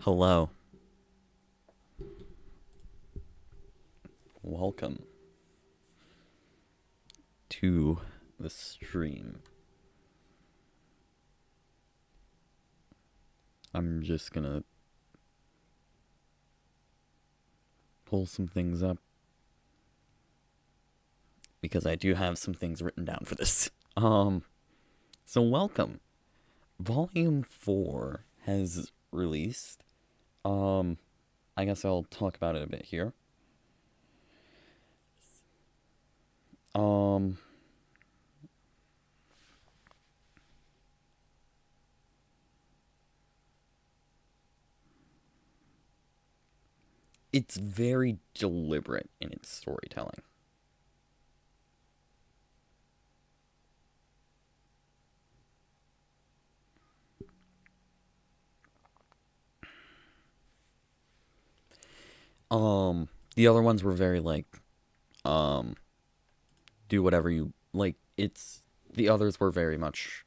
Hello. Welcome to the stream. I'm just gonna pull some things up because I do have some things written down for this. So welcome. Volume 4 has released. I guess I'll talk about it a bit here. It's very deliberate in its storytelling. The other ones were very do whatever you like. The others were very much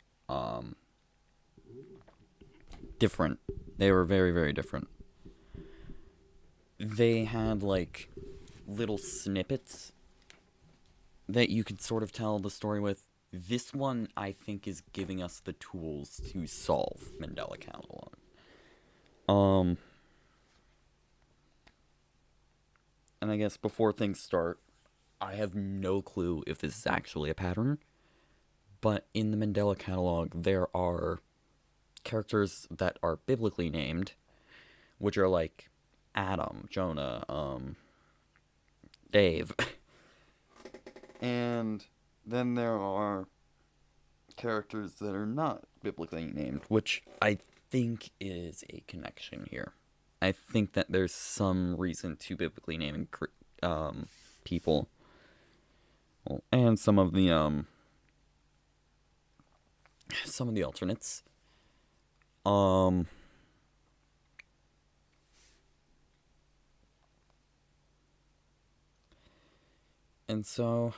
different. They were very, very different. They had little snippets that you could sort of tell the story with. This one, I think, is giving us the tools to solve Mandela Catalog. And I guess before things start, I have no clue if this is actually a pattern, but in the Mandela Catalog, there are characters that are biblically named, which are like Adam, Jonah, Dave. And then there are characters that are not biblically named, which I think is a connection here. I think that there's some reason to biblically naming people. Well, and some of the alternates. And so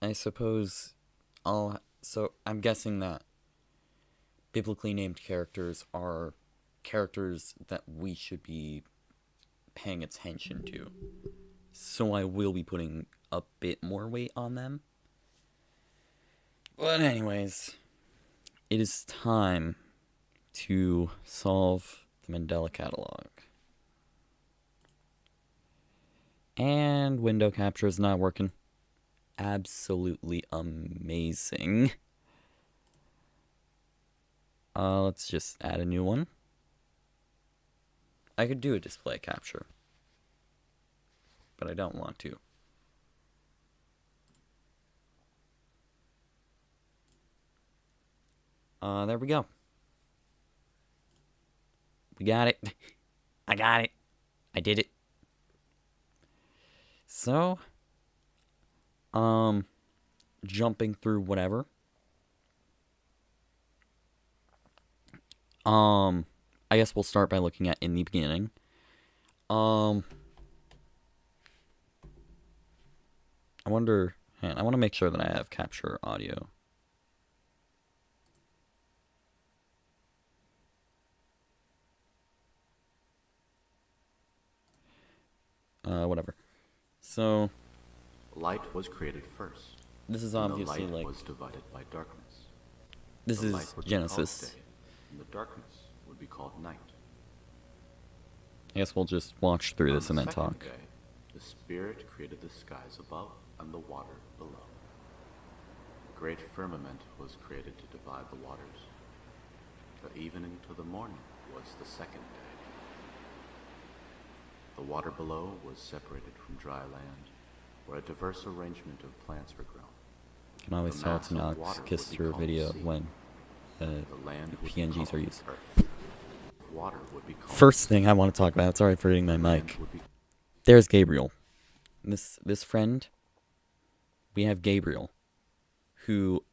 I suppose I'm guessing that biblically named characters are characters that we should be paying attention to. So I will be putting a bit more weight on them. But anyways, it is time to solve the Mandela Catalog. And window capture is not working. Absolutely amazing. Let's just add a new one. I could do a display capture, but I don't want to. There we go. We got it. I got it. I did it. So, jumping through whatever. I guess we'll start by looking at in the beginning. I want to make sure that I have capture audio. Whatever. So, light was created first. This is obviously the light was divided by darkness. This is Genesis. And the darkness would be called night. I guess we'll just watch through this and then talk. Day, the Spirit created the skies above and the water below. A great firmament was created to divide the waters. The evening to the morning was the second day. The water below was separated from dry land, where a diverse arrangement of plants were grown. You can always tell it's Nox Kiss through a video when PNGs are used. First thing I want to talk about, sorry for hitting my mic. There's Gabriel. This friend, we have Gabriel, who,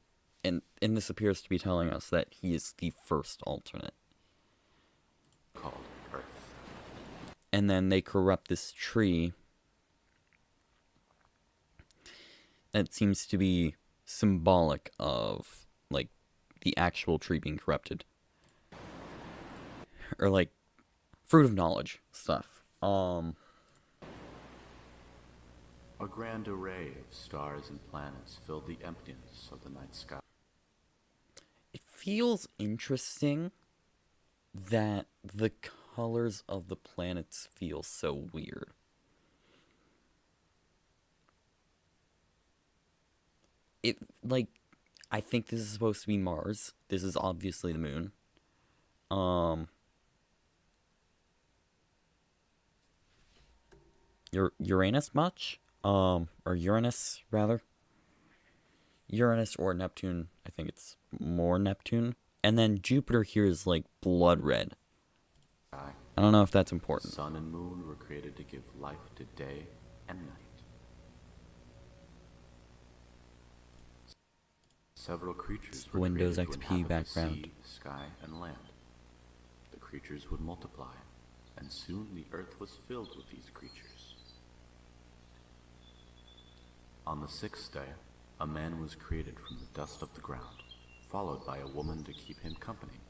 and this appears to be telling us that he is the first alternate. Called Earth. And then they corrupt this tree that seems to be symbolic of, the actual tree being corrupted. or like fruit of knowledge stuff. A grand array of stars and planets filled the emptiness of the night sky. It feels interesting that the colors of the planets feel so weird. It, like, I think this is supposed to be Mars. This is obviously the moon. Um, Uranus much? Or Uranus, rather. Uranus or Neptune. I think it's more Neptune. And then Jupiter here is like blood red. I don't know if that's important. Sun and moon were created to give life to day and night. Several creatures were Windows created to XP inhabit background. the sea, sky, and land. The creatures would multiply, and soon the earth was filled with these creatures. On the sixth day, a man was created from the dust of the ground, followed by a woman to keep him company.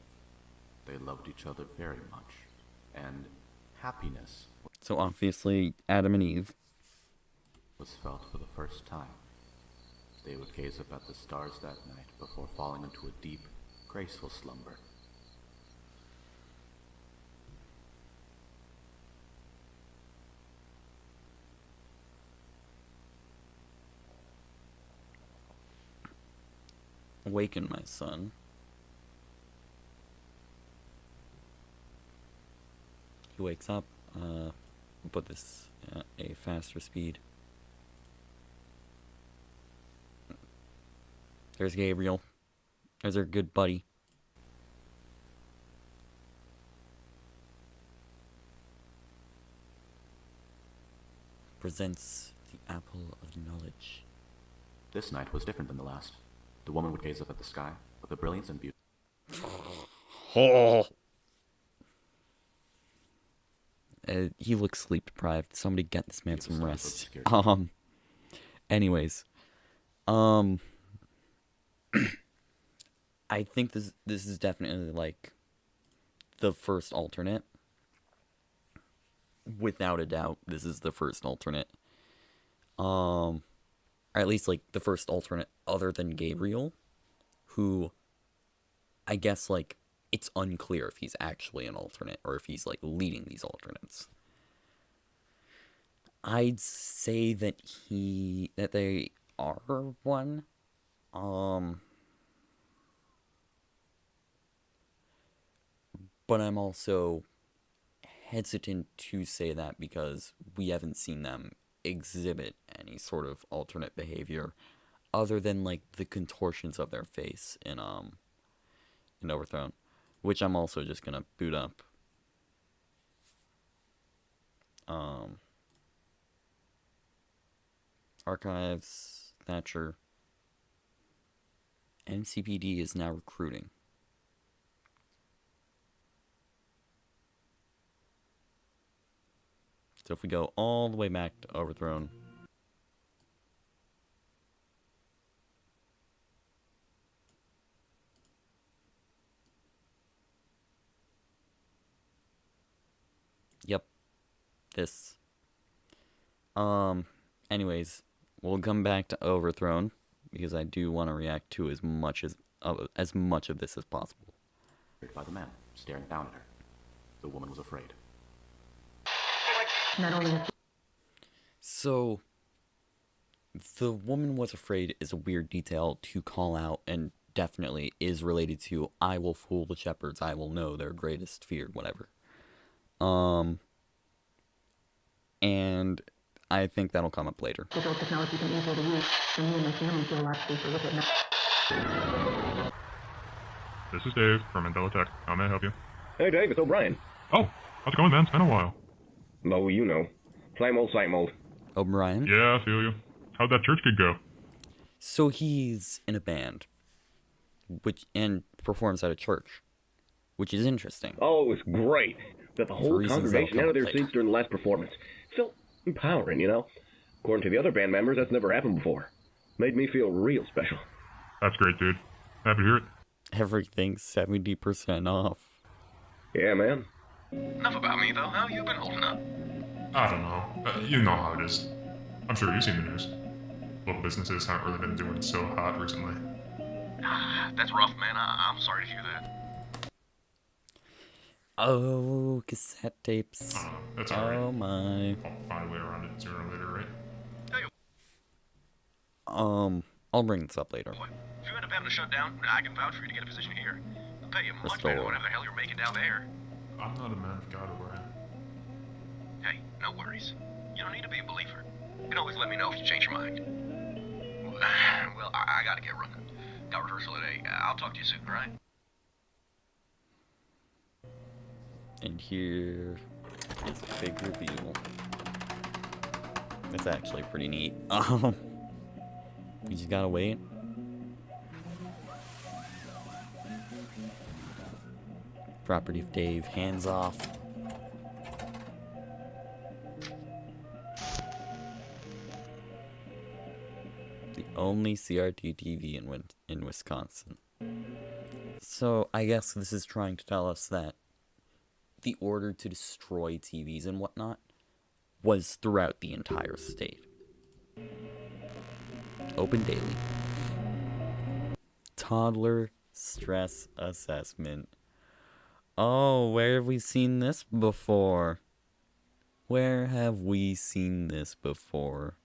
They loved each other very much, and happiness So obviously, Adam and Eve. was felt for the first time. They would gaze up at the stars that night before falling into a deep, graceful slumber. Awaken, my son. He wakes up. Put this at a faster speed. There's Gabriel. There's our good buddy. Presents the apple of knowledge. This night was different than the last. The woman would gaze up at the sky with the brilliance and beauty. Oh. He looks sleep deprived. Somebody get this man some rest. Anyways, I think this is definitely like the first alternate. Without a doubt, this is the first alternate. Or at least like the first alternate other than Gabriel, who I guess like it's unclear if he's actually an alternate or if he's like leading these alternates. I'd say that they are one. But I'm also hesitant to say that because we haven't seen them exhibit any sort of alternate behavior other than like the contortions of their face in Overthrown, which I'm also just gonna boot up. Archives, Thatcher. NCPD is now recruiting. So if we go all the way back to Overthrown. Yep. This. Anyways, we'll come back to Overthrown because I do want to react to as much of this as possible. By the man staring down at her. The woman was afraid. So, the woman was afraid is a weird detail to call out and definitely is related to I will fool the shepherds, I will know their greatest fear, whatever. And I think that'll come up later. Digital technology can easily be used, and me and my family feel a lot safer with it now. This is Dave from Mandela Tech. How may I help you? Hey Dave, it's O'Brien. Oh, how's it going, man? It's been a while. Oh, you know. Same old, same old. O'Brien? Yeah, I feel you. How'd that church gig go? So he's in a band, and performs at a church, which is interesting. Oh, it was great. That the whole congregation out of their seats during the last performance. Felt empowering, you know? According to the other band members, that's never happened before. Made me feel real special. That's great, dude. Happy to hear it. Everything's 70% off. Yeah, man. Enough about me, though. How you been holding up? I don't know. You know how it is. I'm sure you've seen the news. Local businesses haven't really been doing so hot recently. That's rough, man. I'm sorry to hear that. Oh, cassette tapes. That's alright. Oh my. I'll find a way around it sooner or later, right? Hey, I'll bring this up later. boy, if you end up having to shut down, I can vouch for you to get a position here. They'll pay you much better than whatever the hell you're making down there. I'm not a man of God, O'Brien. Hey, no worries. You don't need to be a believer. You can always let me know if you change your mind. Well, I gotta get running. Got rehearsal at 8. I'll talk to you soon, alright? And here is a big reveal. It's actually pretty neat. You just gotta wait. Property of Dave, hands off. The only CRT TV in Wisconsin. So I guess this is trying to tell us that the order to destroy TVs and whatnot was throughout the entire state. Open daily. Toddler stress assessment. Oh, where have we seen this before? Where have we seen this before?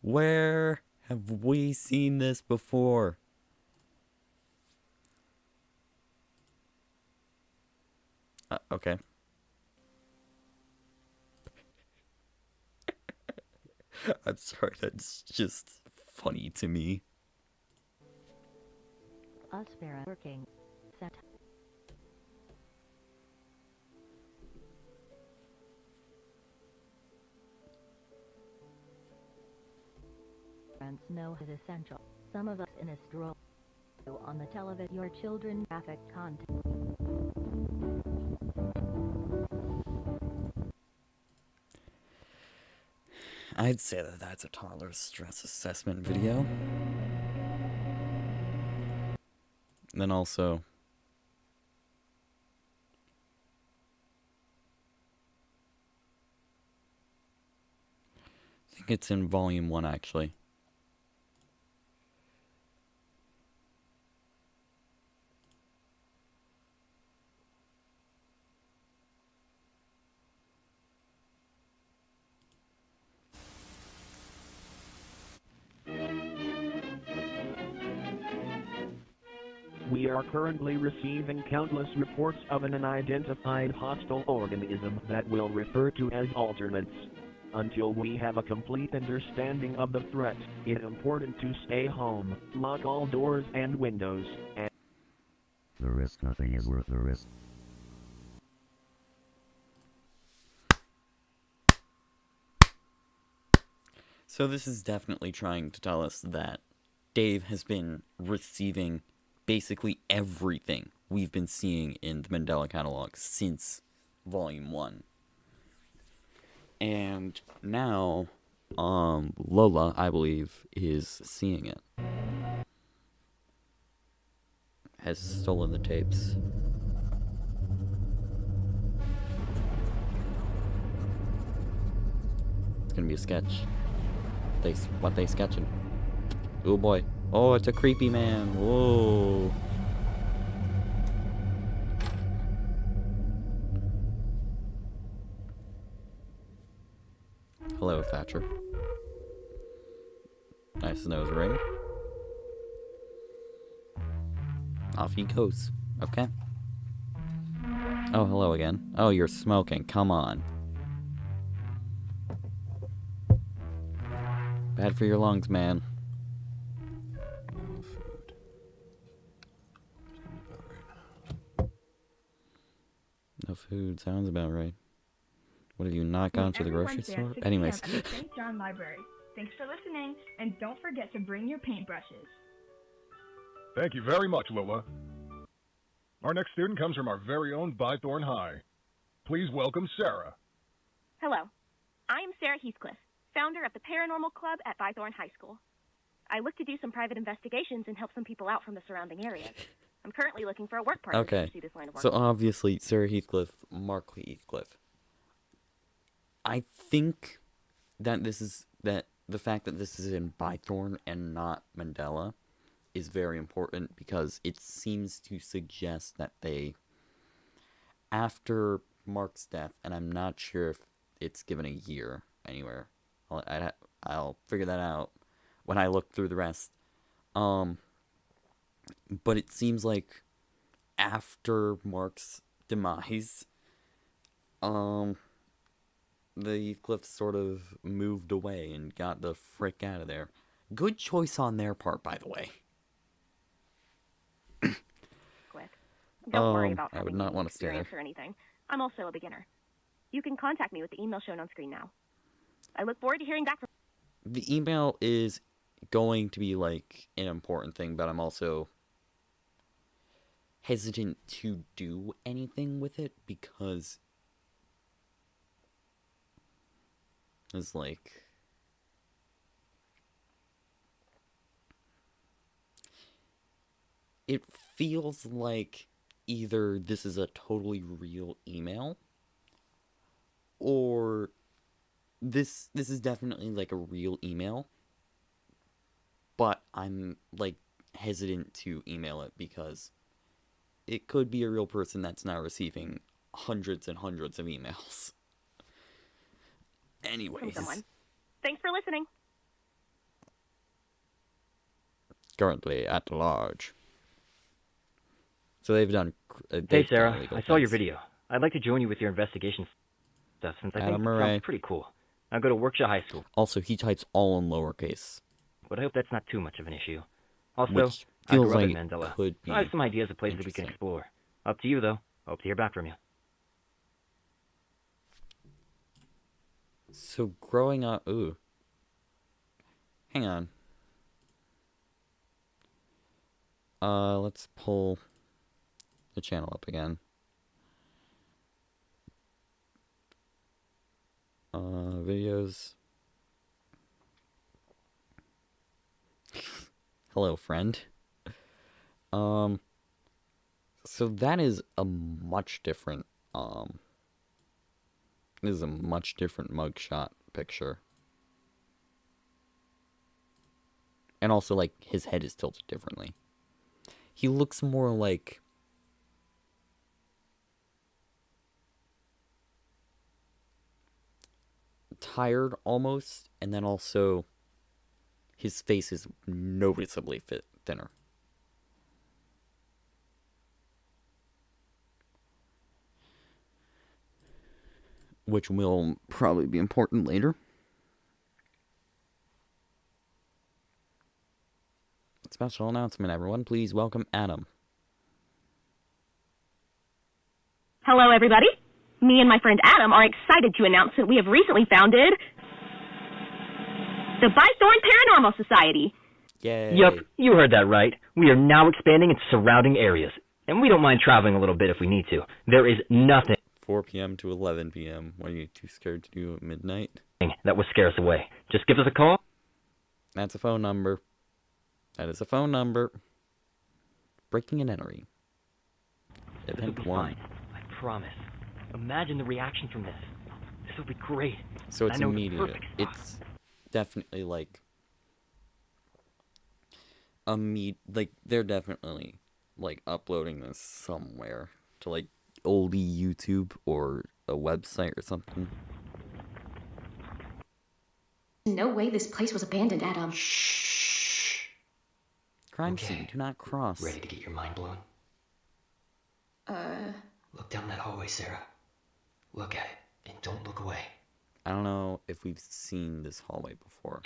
Where have we seen this before? Okay. I'm sorry, that's just funny to me. Aspera working. Set. Parents know is essential. Some of us in a stroll on the television your children graphic content. I'd say that that's a toddler stress assessment video. And then also, I think it's in volume 1 actually. We are currently receiving countless reports of an unidentified hostile organism that we'll refer to as alternates. Until we have a complete understanding of the threat, it's important to stay home, lock all doors and windows, and the risk, nothing is worth the risk. So this is definitely trying to tell us that Dave has been receiving basically everything we've been seeing in the Mandela catalog since volume 1. And now, Lola, I believe, is seeing it. Has stolen the tapes. It's gonna be a sketch. What they sketching? Oh boy. Oh, it's a creepy man. Whoa. Hello, Thatcher. Nice nose ring. Off he goes. Okay. Oh, hello again. Oh, you're smoking. Come on. Bad for your lungs, man. Food. Sounds about right. No food. Sounds about right. What have you not gone to the grocery store? Anyways. At the St. John Library. Thanks for listening, and don't forget to bring your paintbrushes. Thank you very much, Lola. Our next student comes from our very own Bythorn High. Please welcome Sarah. Hello. I am Sarah Heathcliff, founder of the Paranormal Club at Bythorn High School. I look to do some private investigations and help some people out from the surrounding areas. I'm currently looking for a work partner to Okay, pursue this line of work. so obviously Sarah Heathcliff, Markley Heathcliff. I think that the fact that this is in Bythorn and not Mandela is very important because it seems to suggest that they, after Mark's death, and I'm not sure if it's given a year anywhere. I'll figure that out when I look through the rest. But it seems like after Mark's demise, the Heathcliffs sort of moved away and got the frick out of there. Good choice on their part, by the way. Don't worry about I would having not any want to stay there. experience or anything. I'm also a beginner. You can contact me with the email shown on screen now. I look forward to hearing back from... The email is going to be, like, an important thing, but I'm also hesitant to do anything with it because it's like... It feels like either this is a totally real email or this is definitely like a real email, but I'm like hesitant to email it because it could be a real person that's now receiving hundreds and hundreds of emails. Anyways, from someone. Thanks for listening. Currently at large. So they've done. Hey Sarah, I saw your video. I'd like to join you with your investigation stuff since I think it sounds pretty cool. I go to Workshop High School. Also, he types all in lowercase. But I hope that's not too much of an issue. Also, Which I grew feels up like in Mandela. could be I have some ideas of places we can explore. Up to you though. Hope to hear back from you. So growing up, ooh. Hang on. Let's pull the channel up again. Videos. Hello, friend. So that is a much different, this is a much different mugshot picture. And also, like, his head is tilted differently. He looks more like... tired, almost. And then also, his face is noticeably thinner. Which will probably be important later. Special announcement, everyone. Please welcome Adam. Hello, everybody. Me and my friend Adam are excited to announce that we have recently founded the Bythorn Paranormal Society. Yay. Yep, you heard that right. We are now expanding into surrounding areas. And we don't mind traveling a little bit if we need to. There is nothing 4 p.m. to 11 p.m. What are you too scared to do at midnight? that would scare us away. Just give us a call. That's a phone number. That is a phone number. Breaking and entering. This will be fine. I promise. Imagine the reaction from this. This will be great. So it's I know immediate. It's definitely like they're definitely like uploading this somewhere to like oldie YouTube or a website or something. No way this place was abandoned, Adam. Crime scene, do not cross. Ready to get your mind blown? Look down that hallway, Sarah. Look at it, and don't look away. I don't know if we've seen this hallway before.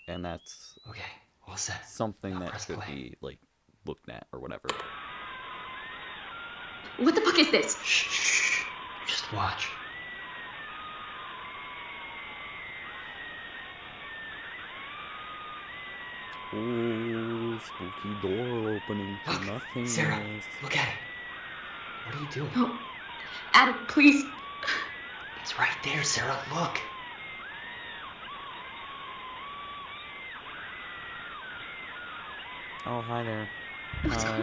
And that's okay, all set. Something that should be, like, looked at or whatever. What the fuck is this? Shh. Just watch. Ooh, spooky door opening for nothing. Sarah, look at it. What are you doing? Oh, Adam, please. It's right there, Sarah. Look. Oh, hi there. Hi.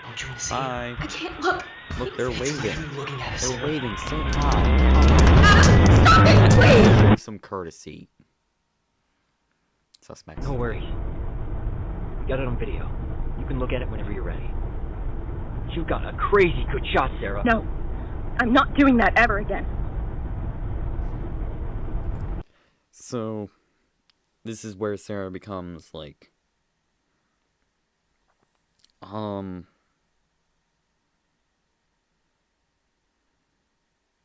Don't you want to see? Hi. I can't look. Look, they're It's waving. literally looking at us. They're Sarah. waving so high. Stop it, please! Show some courtesy. Suspects. No worries. We got it on video. You can look at it whenever you're ready. You got a crazy good shot, Sarah. No, I'm not doing that ever again. So, this is where Sarah becomes, like,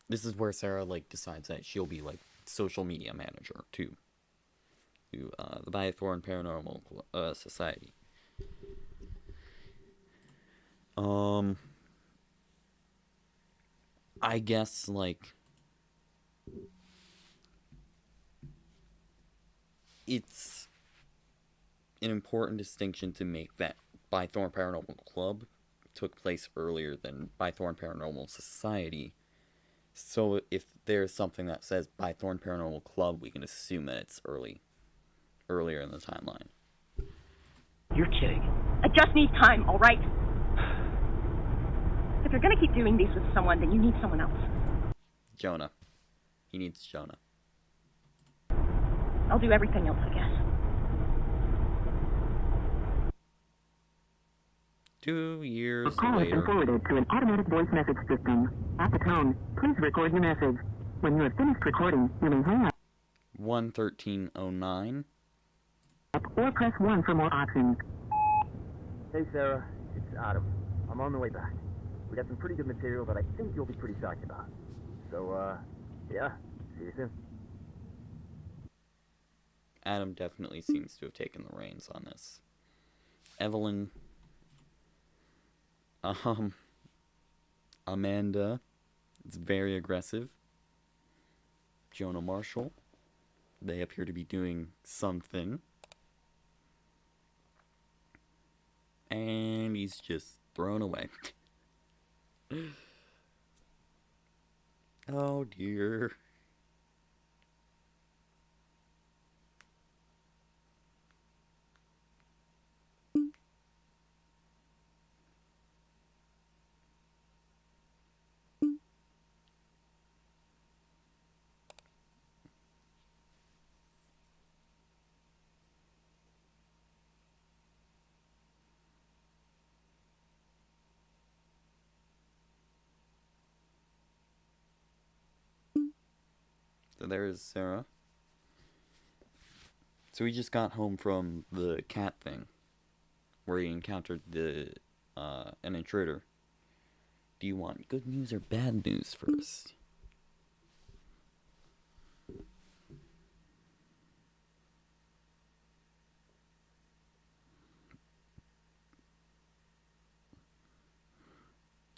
this is where Sarah, like, decides that she'll be, like, social media manager, to the Bythorn Paranormal Society. I guess, like, it's an important distinction to make that Bythorn Paranormal Club took place earlier than Bythorn Paranormal Society. So if there's something that says Bythorn Paranormal Club, we can assume that it's earlier in the timeline. You're kidding. I just need time, all right? If you're gonna keep doing these with someone, then you need someone else. Jonah. He needs Jonah. I'll do everything else, I guess. 2 years The call has been later. forwarded to an automatic voice message system. At the tone, please record your message. When you have finished recording, you may hang up 11309. or press 1 for more options. Hey Sarah, it's Adam. I'm on the way back. We got some pretty good material that I think you'll be pretty psyched about. So, yeah, see you soon. Adam definitely seems to have taken the reins on this. Evelyn. Amanda. It's very aggressive. Jonah Marshall. They appear to be doing something. And he's just thrown away. Oh dear. So there's Sarah. So he just got home from the cat thing, where he encountered an intruder. Do you want good news or bad news first?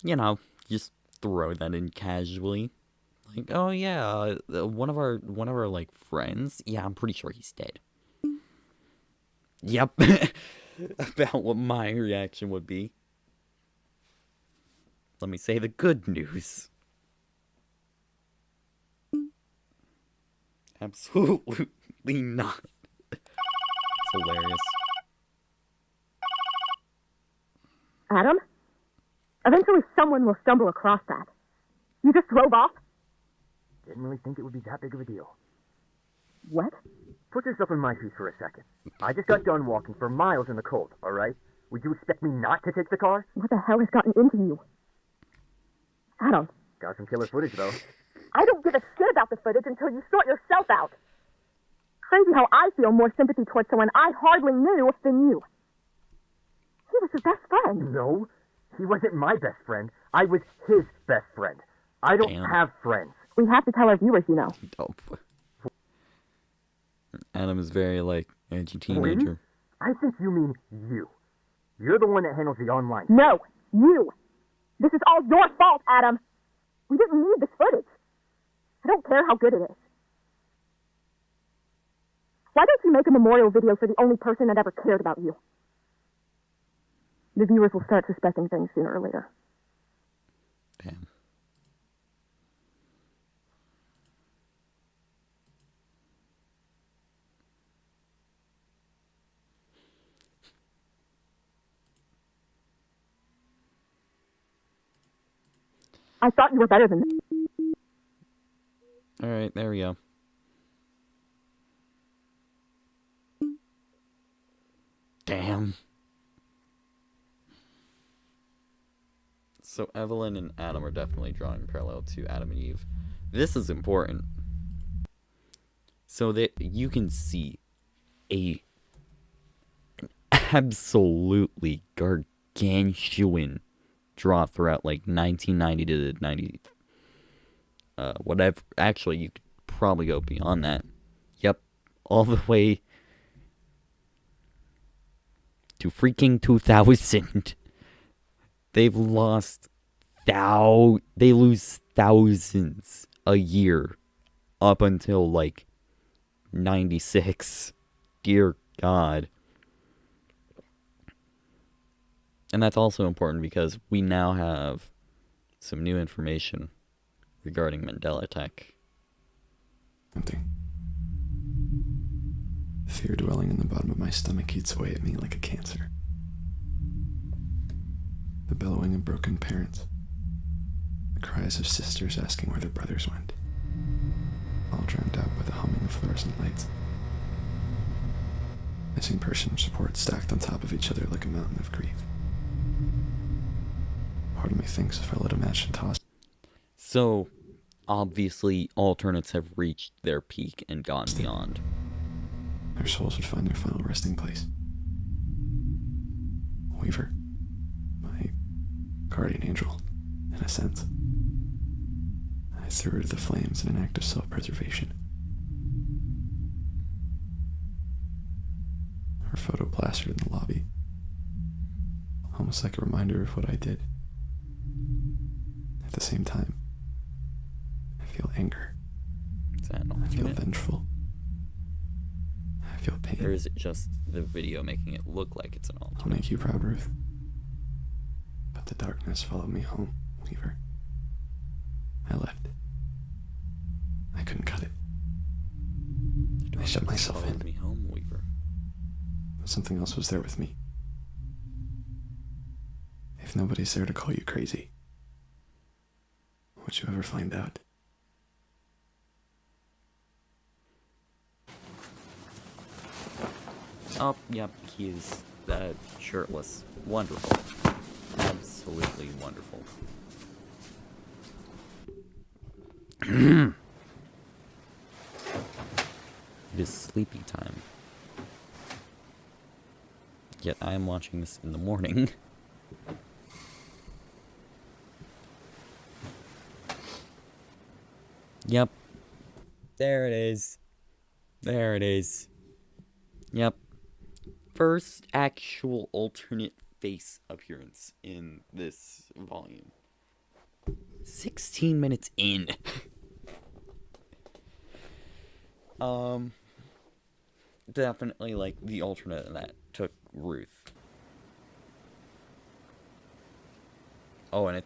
You know, just throw that in casually. Like, oh yeah, one of our like friends. Yeah, I'm pretty sure he's dead. Yep. About what my reaction would be. Let me say the good news. Absolutely not. It's hilarious. Adam? Eventually someone will stumble across that. You just drove off? Didn't really think it would be that big of a deal. What? Put yourself in my shoes for a second. I just got done walking for miles in the cold, alright? Would you expect me not to take the car? What the hell has gotten into you? Adam. Got some killer footage, though. I don't give a shit about the footage until you sort yourself out. Crazy how I feel more sympathy towards someone I hardly knew than you. He was your best friend. No, he wasn't my best friend. I was his best friend. I don't have friends. We have to tell our viewers, you know. Dope. Adam is very, like, edgy teenager. Really? I think you mean you. You're the one that handles the online. No, you. This is all your fault, Adam. We didn't need this footage. I don't care how good it is. Why don't you make a memorial video for the only person that ever cared about you? The viewers will start suspecting things sooner or later. Damn. I thought you were better than this. Alright, there we go. Damn. So Evelyn and Adam are definitely drawing parallel to Adam and Eve. This is important. So that you can see an absolutely gargantuan draw throughout like 1990 to 90 whatever. Actually, you could probably go beyond that. Yep, all the way to freaking 2000. They've lost they lose thousands a year up until like 96. Dear God. And that's also important because we now have some new information regarding Mandela tech. Something. Fear dwelling in the bottom of my stomach eats away at me like a cancer. The bellowing of broken parents. The cries of sisters asking where their brothers went. All drowned out by the humming of fluorescent lights. Missing person reports stacked on top of each other like a mountain of grief. Part of me thinks if I let a match and toss. So, obviously, alternates have reached their peak and gone beyond. Their souls would find their final resting place. Weaver. My guardian angel, in a sense. I threw her to the flames in an act of self-preservation. Her photo plastered in the lobby. Almost like a reminder of what I did. At the same time, I feel anger. I feel vengeful. I feel pain. Or is it just the video making it look like it's an alternate? I'll make you proud, Ruth. But the darkness followed me home, Weaver. I left. I couldn't cut it. I shut myself in. Me home, Weaver. But something else was there with me. If nobody's there to call you crazy, would you ever find out? Oh, yep, he is shirtless. Wonderful. Absolutely wonderful. It is sleepy time. Yet I am watching this in the morning. Yep. There it is. There it is. Yep. First actual alternate face appearance in this volume. 16 minutes in. Definitely like the alternate that took Ruth. Oh, and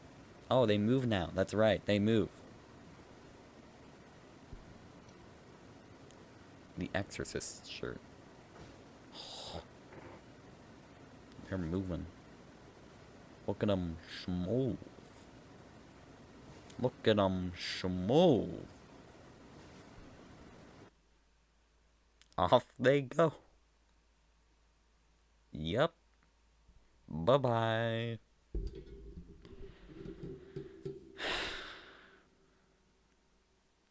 they move now. That's right, they move. The Exorcist shirt. They're moving. Look at them schmove. Look at them schmove. Off they go. Yep. Bye-bye.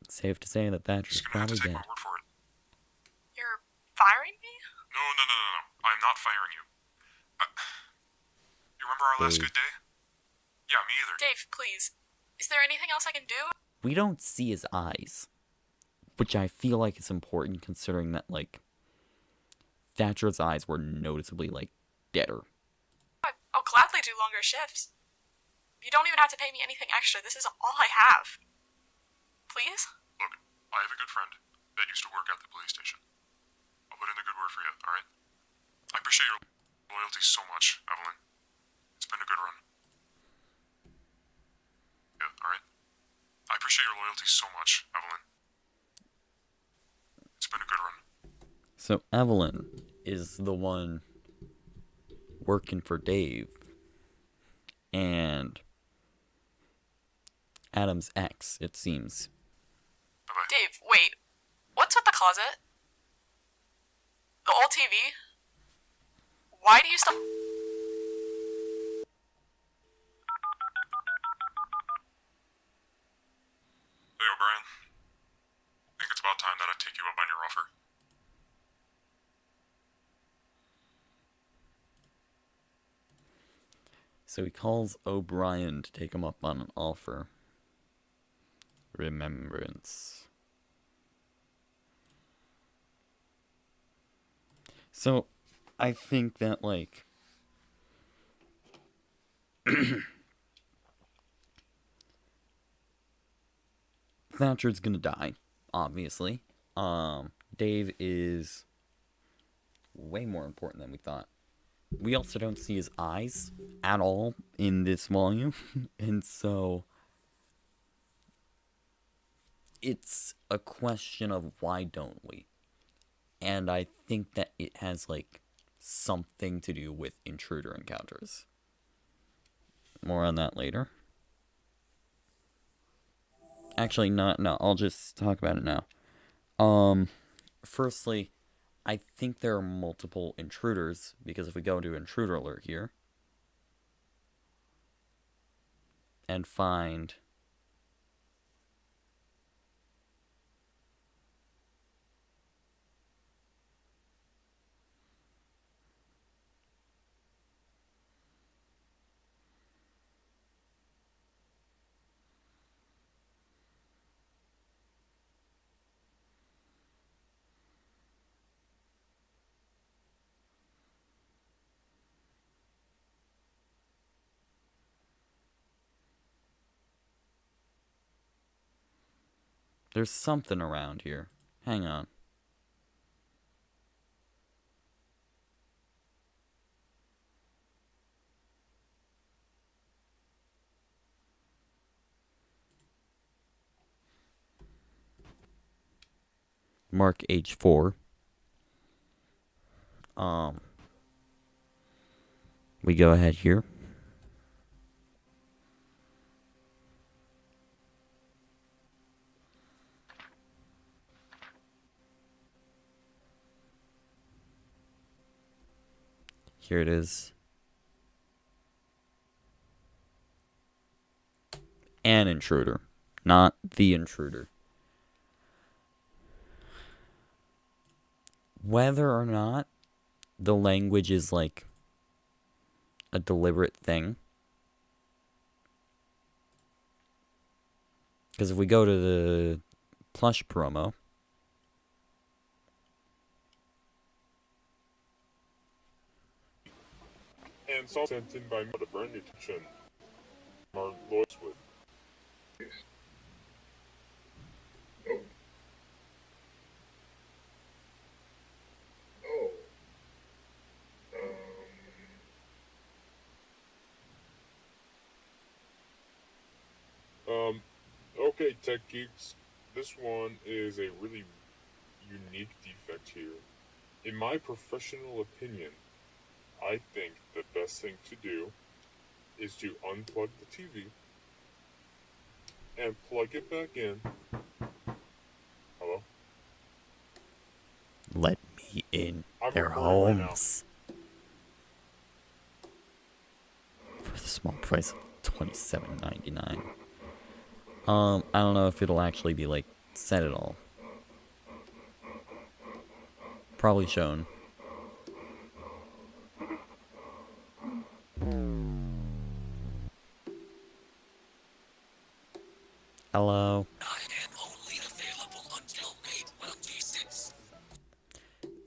It's safe to say that Thatcher's probably dead. You're firing me? No. I'm not firing you. You remember our last good day? Yeah, me either. Dave, please. Is there anything else I can do? We don't see his eyes, which I feel like is important considering that, like, Thatcher's eyes were noticeably, like, deader. I'll gladly do longer shifts. You don't even have to pay me anything extra. This is all I have. Please? Look, I have a good friend that used to work at the police station. I'll put in a good word for you, alright? I appreciate your loyalty so much, Evelyn. It's been a good run. Yeah, alright? I appreciate your loyalty so much, Evelyn. It's been a good run. So Evelyn is the one working for Dave. And Adam's ex, it seems. Dave, wait. What's with the closet? The old TV? Why do you still... Hey, O'Brien. Think it's about time that I take you up on your offer. So he calls O'Brien to take him up on an offer. Remembrance. So, I think that, like... Thatcher's gonna die, obviously. Dave is way more important than we thought. We also don't see his eyes at all in this volume, and so it's a question of why don't we? And I think that it has, like, something to do with intruder encounters. More on that later. Actually, no, I'll just talk about it now. Firstly, I think there are multiple intruders, because if we go to intruder alert here, and find... There's something around here. Hang on. Mark H4. We go ahead here. Here it is. An intruder, not the intruder. Whether or not the language is like a deliberate thing. Because if we go to the plush promo, And so sent in by Mother Bernie Kitchen. Mark Lloydswood. Okay, Tech Geeks. This one is a really unique defect here. In my professional opinion, I think the best thing to do is to unplug the TV and plug it back in. Hello? let me in I'm their recording right homes. For the small price of $27.99. I don't know if it'll actually be, like, set at all. Probably shown. Hello.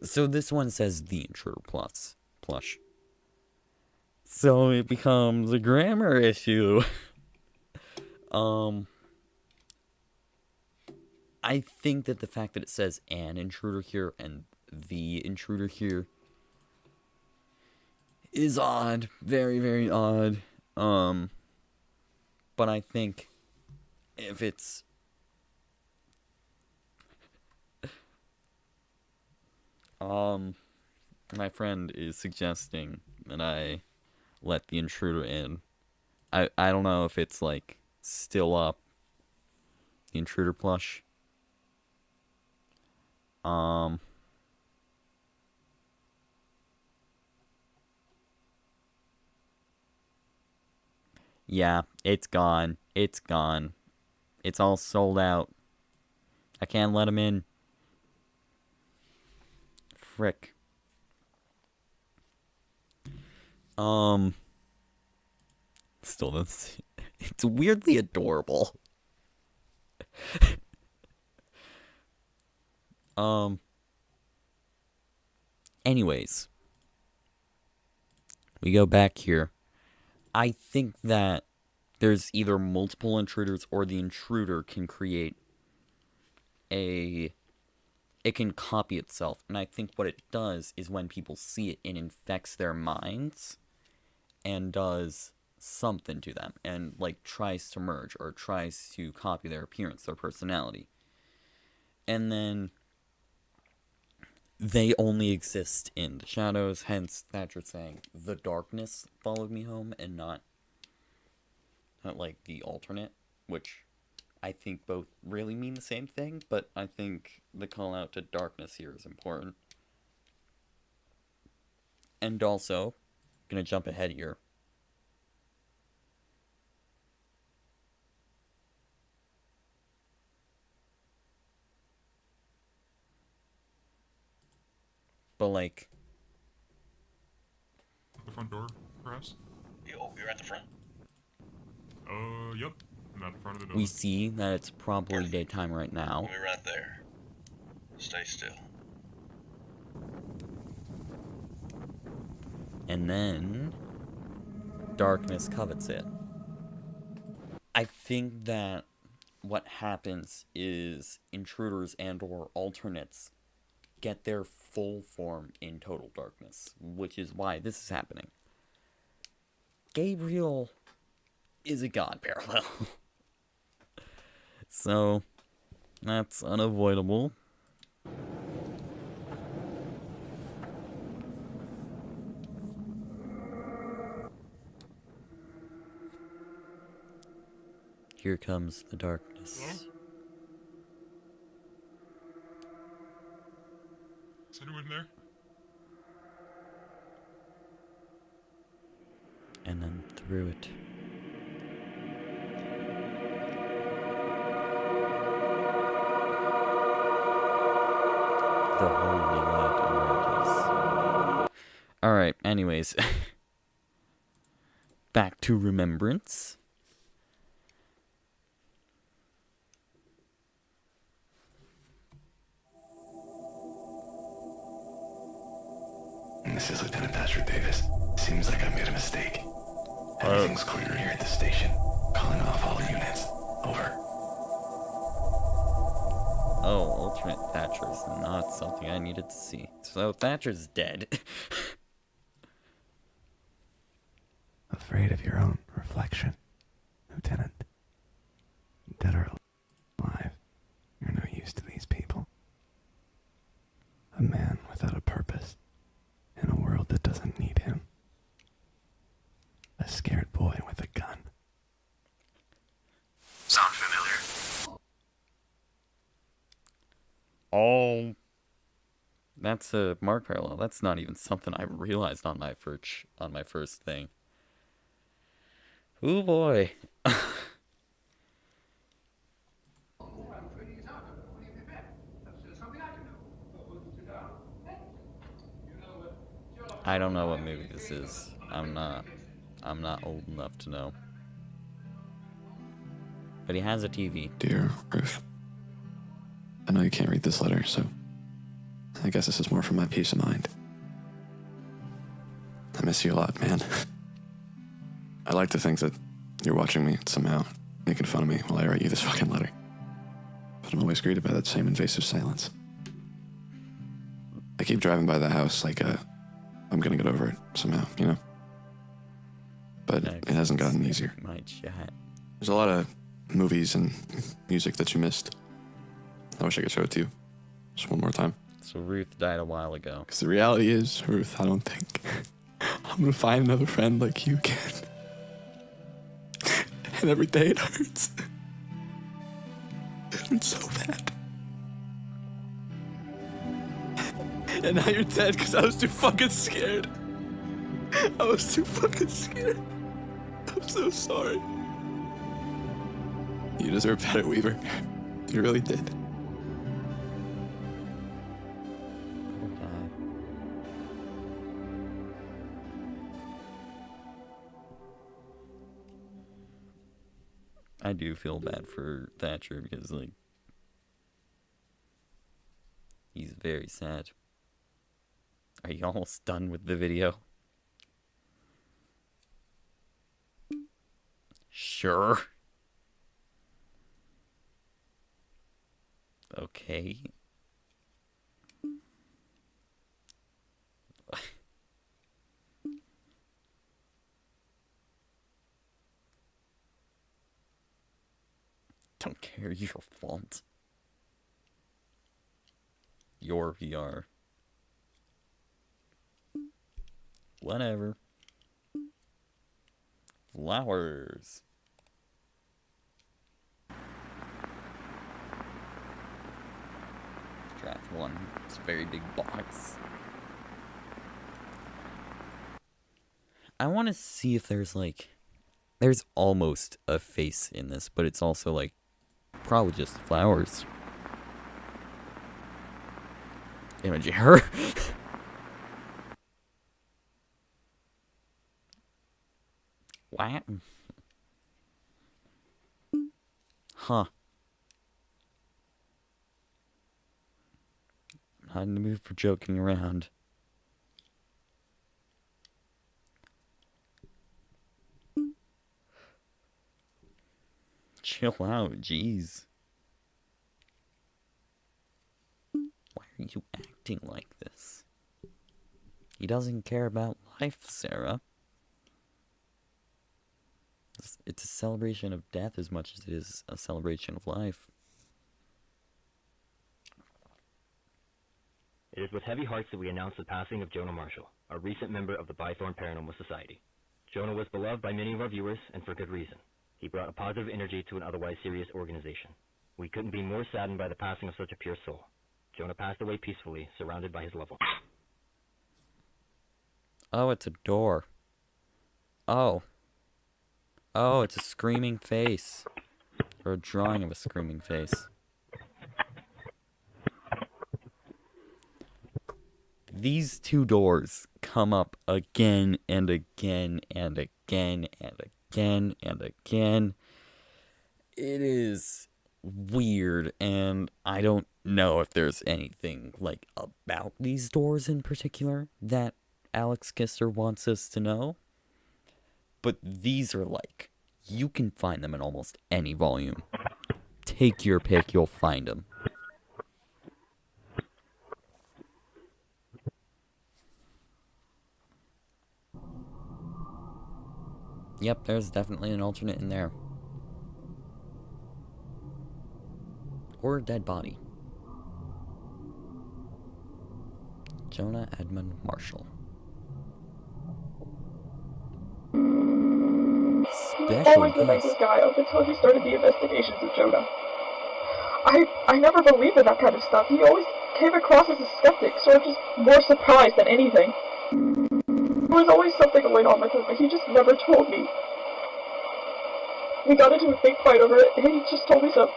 So this one says the Intruder Plus plush. So it becomes a grammar issue. I think that the fact that it says an intruder here and the intruder here is odd. Very, very odd. But I think if it's my friend is suggesting that I let the intruder in. I don't know if it's like still up The intruder plush. Yeah, it's gone. It's gone. It's all sold out. I can't let him in. Frick. Still, it's weirdly adorable. Anyways. We go back here. I think that there's either multiple intruders or the intruder can create it can copy itself. And I think what it does is when people see it infects their minds and does something to them and like tries to merge or tries to copy their appearance, their personality. And then they only exist in the shadows, hence Thatcher saying the darkness followed me home and not like the alternate, which I think both really mean the same thing, but I think the call out to darkness here is important. And also, gonna jump ahead here. But like, the front door, perhaps? Yo, you're at the front? Yep. I'm at the front of the door. We see that it's probably daytime right now. We're right there. Stay still. And then darkness covets it. I think that what happens is intruders and or alternates get their full form in total darkness, which is why this is happening. Gabriel is a god parallel. So, that's unavoidable. Here comes the darkness. Hello? Is anyone there? And then through it. The holy light emerges. Alright, anyways. Back to remembrance. This is Lieutenant Patrick Davis. Seems like I made a mistake. Everything's clear here at the station. Calling off all units. Over. Oh, alternate Thatcher is not something I needed to see. So Thatcher's dead. Afraid of your own reflection, Lieutenant. Dead or alive, you're no use to these people. A man without a purpose, in a world that doesn't need him. A scared boy with a gun. Sound familiar? Oh, that's a mark parallel. That's not even something I realized on my first thing. Oh boy. I don't know what movie this is. I'm not old enough to know. But he has a TV. Dear Ruth, I know you can't read this letter, so I guess this is more for my peace of mind. I miss you a lot, man. I like to think that you're watching me somehow, making fun of me while I write you this fucking letter. But I'm always greeted by that same invasive silence. I keep driving by the house like I'm gonna get over it somehow, you know? But it hasn't gotten easier. My chat. There's a lot of movies and music that you missed. I wish I could show it to you. Just one more time. So Ruth died a while ago. Because the reality is, Ruth, I don't think I'm gonna find another friend like you again. And every day it hurts. It's so bad. And now you're dead because I was too fucking scared. I was too fucking scared. I'm so sorry. You deserve better, Weaver. You really did. I do feel bad for Thatcher because, like, he's very sad. Are you almost done with the video? Sure. Okay. Don't care, your fault. Your VR. Whatever. Flowers. Draft 1. It's a very big box. I want to see if there's like... There's almost a face in this, but it's also like... Probably just flowers. Imaging her. What? Huh. Not in the mood for joking around. Chill out, jeez. Why are you acting like this? He doesn't care about life, Sarah. It's a celebration of death as much as it is a celebration of life. It is with heavy hearts that we announce the passing of Jonah Marshall, a recent member of the Bythorn Paranormal Society. Jonah was beloved by many of our viewers, and for good reason. He brought a positive energy to an otherwise serious organization. We couldn't be more saddened by the passing of such a pure soul. Jonah passed away peacefully, surrounded by his loved ones. Oh, it's a door. Oh. Oh, it's a screaming face. Or a drawing of a screaming face. These two doors come up again and again and again and again and again. It is weird, and I don't know if there's anything like about these doors in particular that Alex Kisser wants us to know. But these are like, you can find them in almost any volume. Take your pick, you'll find them. Yep, there's definitely an alternate in there. Or a dead body. Jonah Edmund Marshall. I always liked this guy up until he started the investigations of Jonah. I never believed in that kind of stuff. He always came across as a skeptic, sort of just more surprised than anything. There was always something going on with him, but he just never told me. We got into a big fight over it, and he just told me some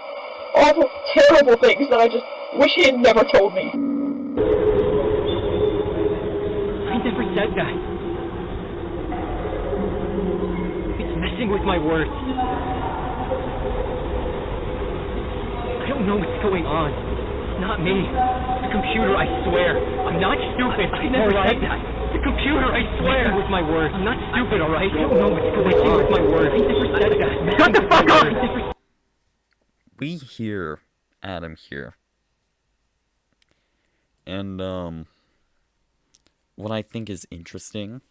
awful, terrible things that I just wish he had never told me. I never said that. It's messing with my words. I don't know what's going on. It's not me. The computer, I swear. I'm not stupid. I never said that. The computer, I swear. Messing with my words. I'm not stupid, alright? I don't know what's going on. Messing with my words. I never said that. Shut the fuck up! We hear Adam here. And, what I think is interesting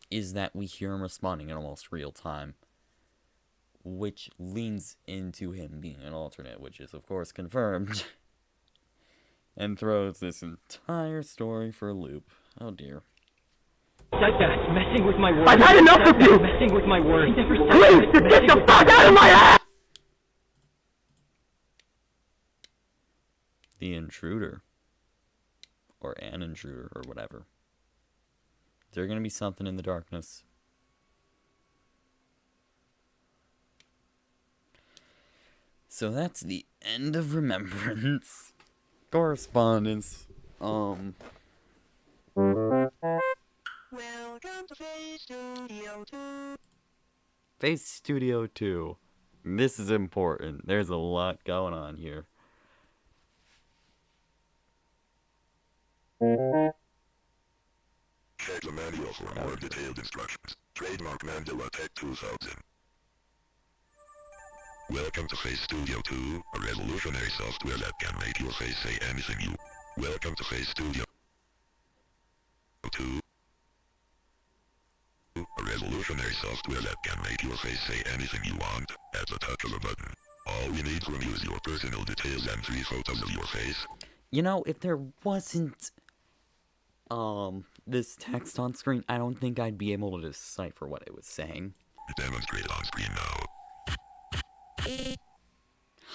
is that we hear him responding in almost real time, which leans into him being an alternate, which is, of course, confirmed, and throws this entire story for a loop. Oh, dear. Said that. Messing with my words. I've had enough of you! Messing with my words. Please, get the fuck out of my ass! the intruder. Or an intruder, or whatever. Is there going to be something in the darkness? So that's the end of Remembrance. Correspondence. Welcome to Face Studio 2. Face Studio 2. This is important. There's a lot going on here. Check the manual for more detailed instructions. Trademark Mandela Tech 2000. Welcome to Face Studio 2, a revolutionary software that can make your face say anything you... Welcome to Face Studio 2, a revolutionary software that can make your face say anything you want, at the touch of a button. All we need from you is your personal details and 3 photos of your face. You know, if there wasn't, this text on screen, I don't think I'd be able to decipher what it was saying. Demonstrate on screen now.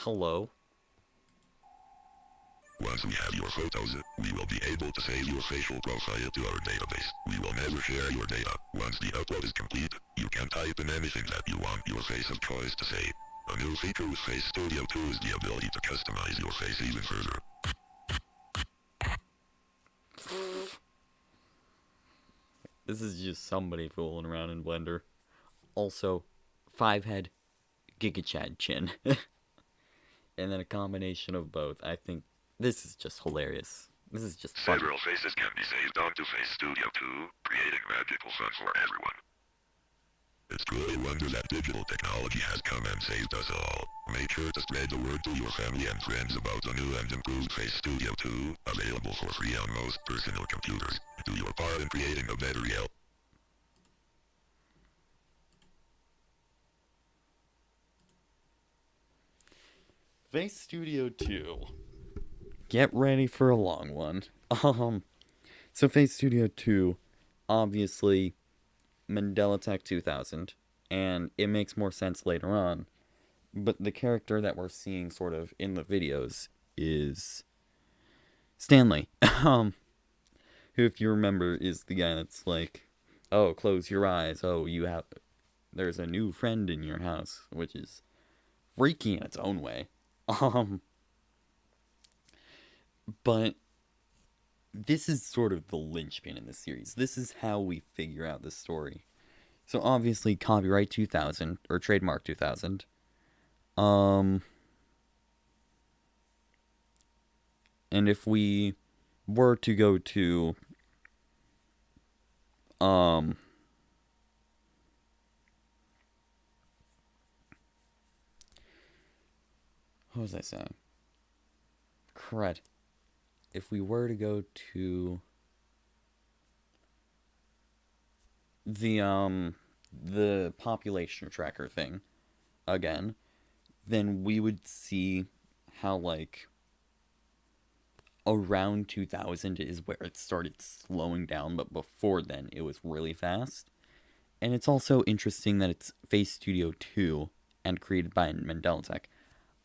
Hello? Once we have your photos, we will be able to save your facial profile to our database. We will never share your data. Once the upload is complete, you can type in anything that you want your face of choice to say. A new feature with Face Studio 2 is the ability to customize your face even further. This is just somebody fooling around in Blender. Also, 5-head, GigaChad chin. And then a combination of both. I think this is just hilarious. This is just fun. Several faces can be saved onto Face Studio 2, creating magical fun for everyone. It's truly a wonder that digital technology has come and saved us all. Make sure to spread the word to your family and friends about the new and improved Face Studio 2, available for free on most personal computers. Do your part in creating a better reality. Face Studio 2. Get ready for a long one. So Face Studio 2, obviously, Mandela Tech 2000, and it makes more sense later on, but the character that we're seeing sort of in the videos is Stanley, who, if you remember, is the guy that's like, oh, close your eyes, oh, there's a new friend in your house, which is freaky in its own way. But this is sort of the linchpin in the series. This is how we figure out the story. So obviously, copyright 2000, or trademark 2000. And if we were to go to, what was I saying? Crud. If we were to go to the population tracker thing again, then we would see how, like, around 2000 is where it started slowing down, but before then it was really fast. And it's also interesting that it's Face Studio 2 and created by Mandela Tech.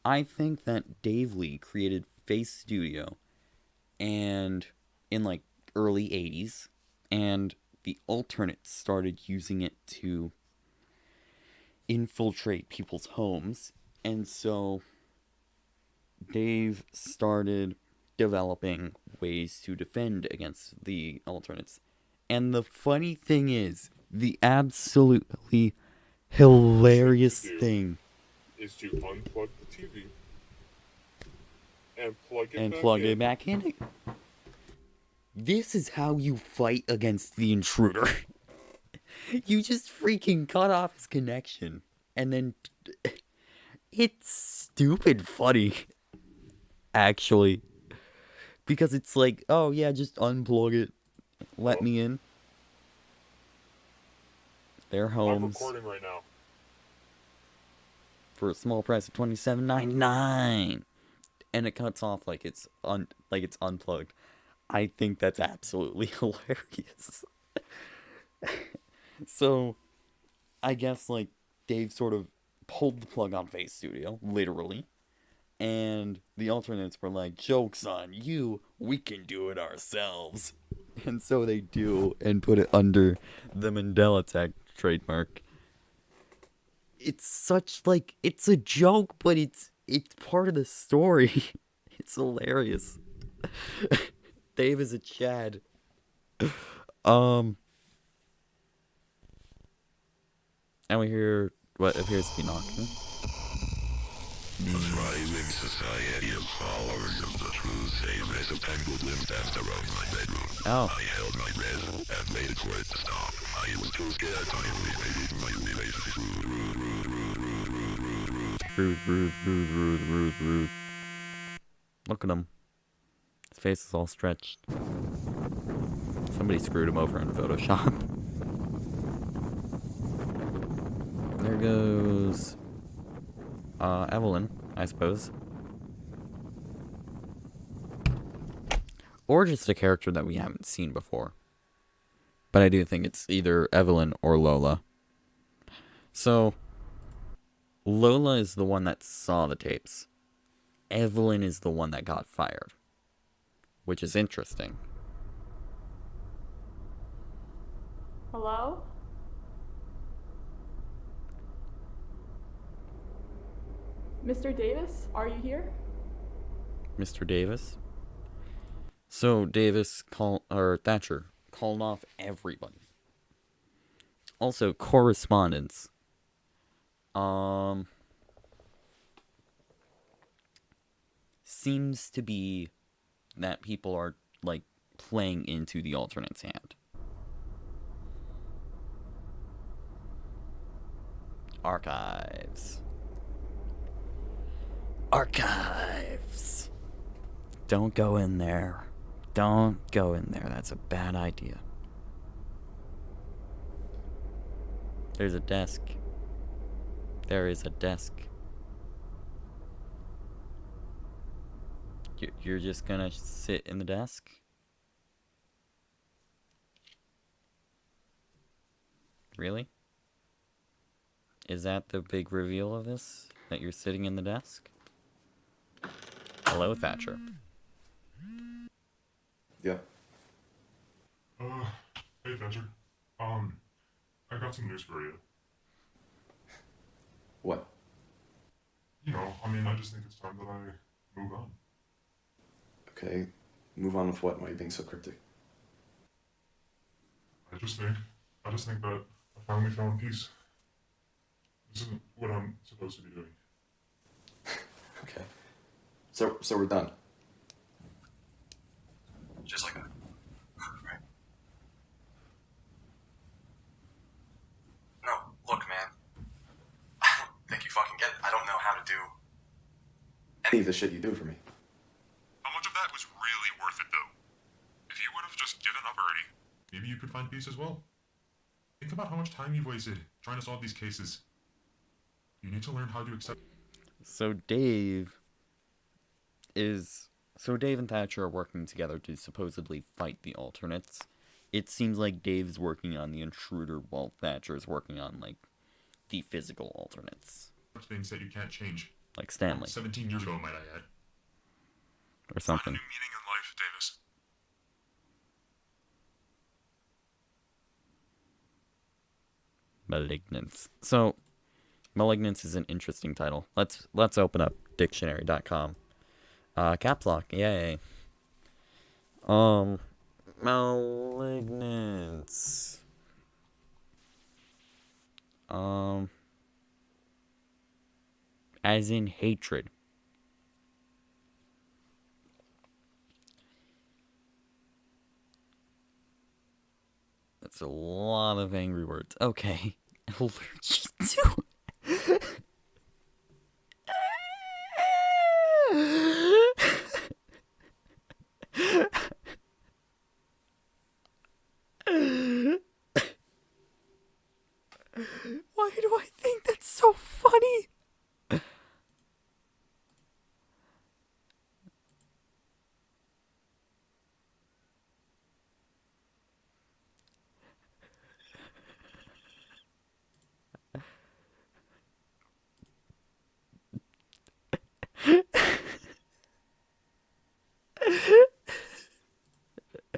I think that Dave Lee created Face Studio and in like early 80s, and the alternates started using it to infiltrate people's homes, and so Dave started developing ways to defend against the alternates. And the funny thing is, the absolutely hilarious thing is to unplug the TV and plug it back in. This is how you fight against the intruder. You just freaking cut off his connection, and then it's stupid funny, actually, because it's like, oh yeah, just unplug it, let me in. Their homes. I'm recording right now. For a small price of $27.99, and it cuts off like it's unplugged. I think that's absolutely hilarious. So, I guess like Dave sort of pulled the plug on Face Studio, literally, And the alternates were like, joke's on you, we can do it ourselves. And so they do, and put it under the Mandela tag trademark. It's such, like, it's a joke, but it's part of the story. It's hilarious. Dave is a Chad. And we hear what appears to be knocking. A thriving society of followers of the truth saved mess of tangled limbs danced around my bedroom. Oh. I held my breath and waited for it to stop. I was too scared to invade my relationship. Rude. Look at him. His face is all stretched. Somebody screwed him over in Photoshop. There goes Evelyn, I suppose. Or just a character that we haven't seen before. But I do think it's either Evelyn or Lola. So, Lola is the one that saw the tapes. Evelyn is the one that got fired. Which is interesting. Hello? Mr. Davis, are you here? Mr. Davis. So Thatcher called off everybody. Also, correspondence. Seems to be that people are, like, playing into the alternate's hand. Archives. Don't go in there. Don't go in there. That's a bad idea. There's a desk. There is a desk. You're just gonna sit in the desk? Really? Is that the big reveal of this? That you're sitting in the desk? Hello, Thatcher. Yeah. Hey, Thatcher. I got some news for you. What? I just think it's time that I move on. Okay, move on with what? Why are you being so cryptic? I just think that I finally found peace. This isn't what I'm supposed to be doing. Okay. So we're done. Just like that. Right. No, look, man. I don't think you fucking get it. I don't know how to do Any of the shit you do for me. How much of that was really worth it, though? If you would have just given up already, maybe you could find peace as well. Think about how much time you've wasted trying to solve these cases. You need to learn how to accept. So Dave and Thatcher are working together to supposedly fight the alternates. It seems like Dave's working on the intruder while Thatcher's working on, like, the physical alternates. Things that you can't change. Like Stanley. 17 years ago, might I add. Or something. Find a new meaning in life, Davis. Malignance. So, Malignance is an interesting title. Let's open up dictionary.com. Caps lock, yay. Malignance. As in hatred. That's a lot of angry words. Okay. Allergic to. Why do I think that's so funny?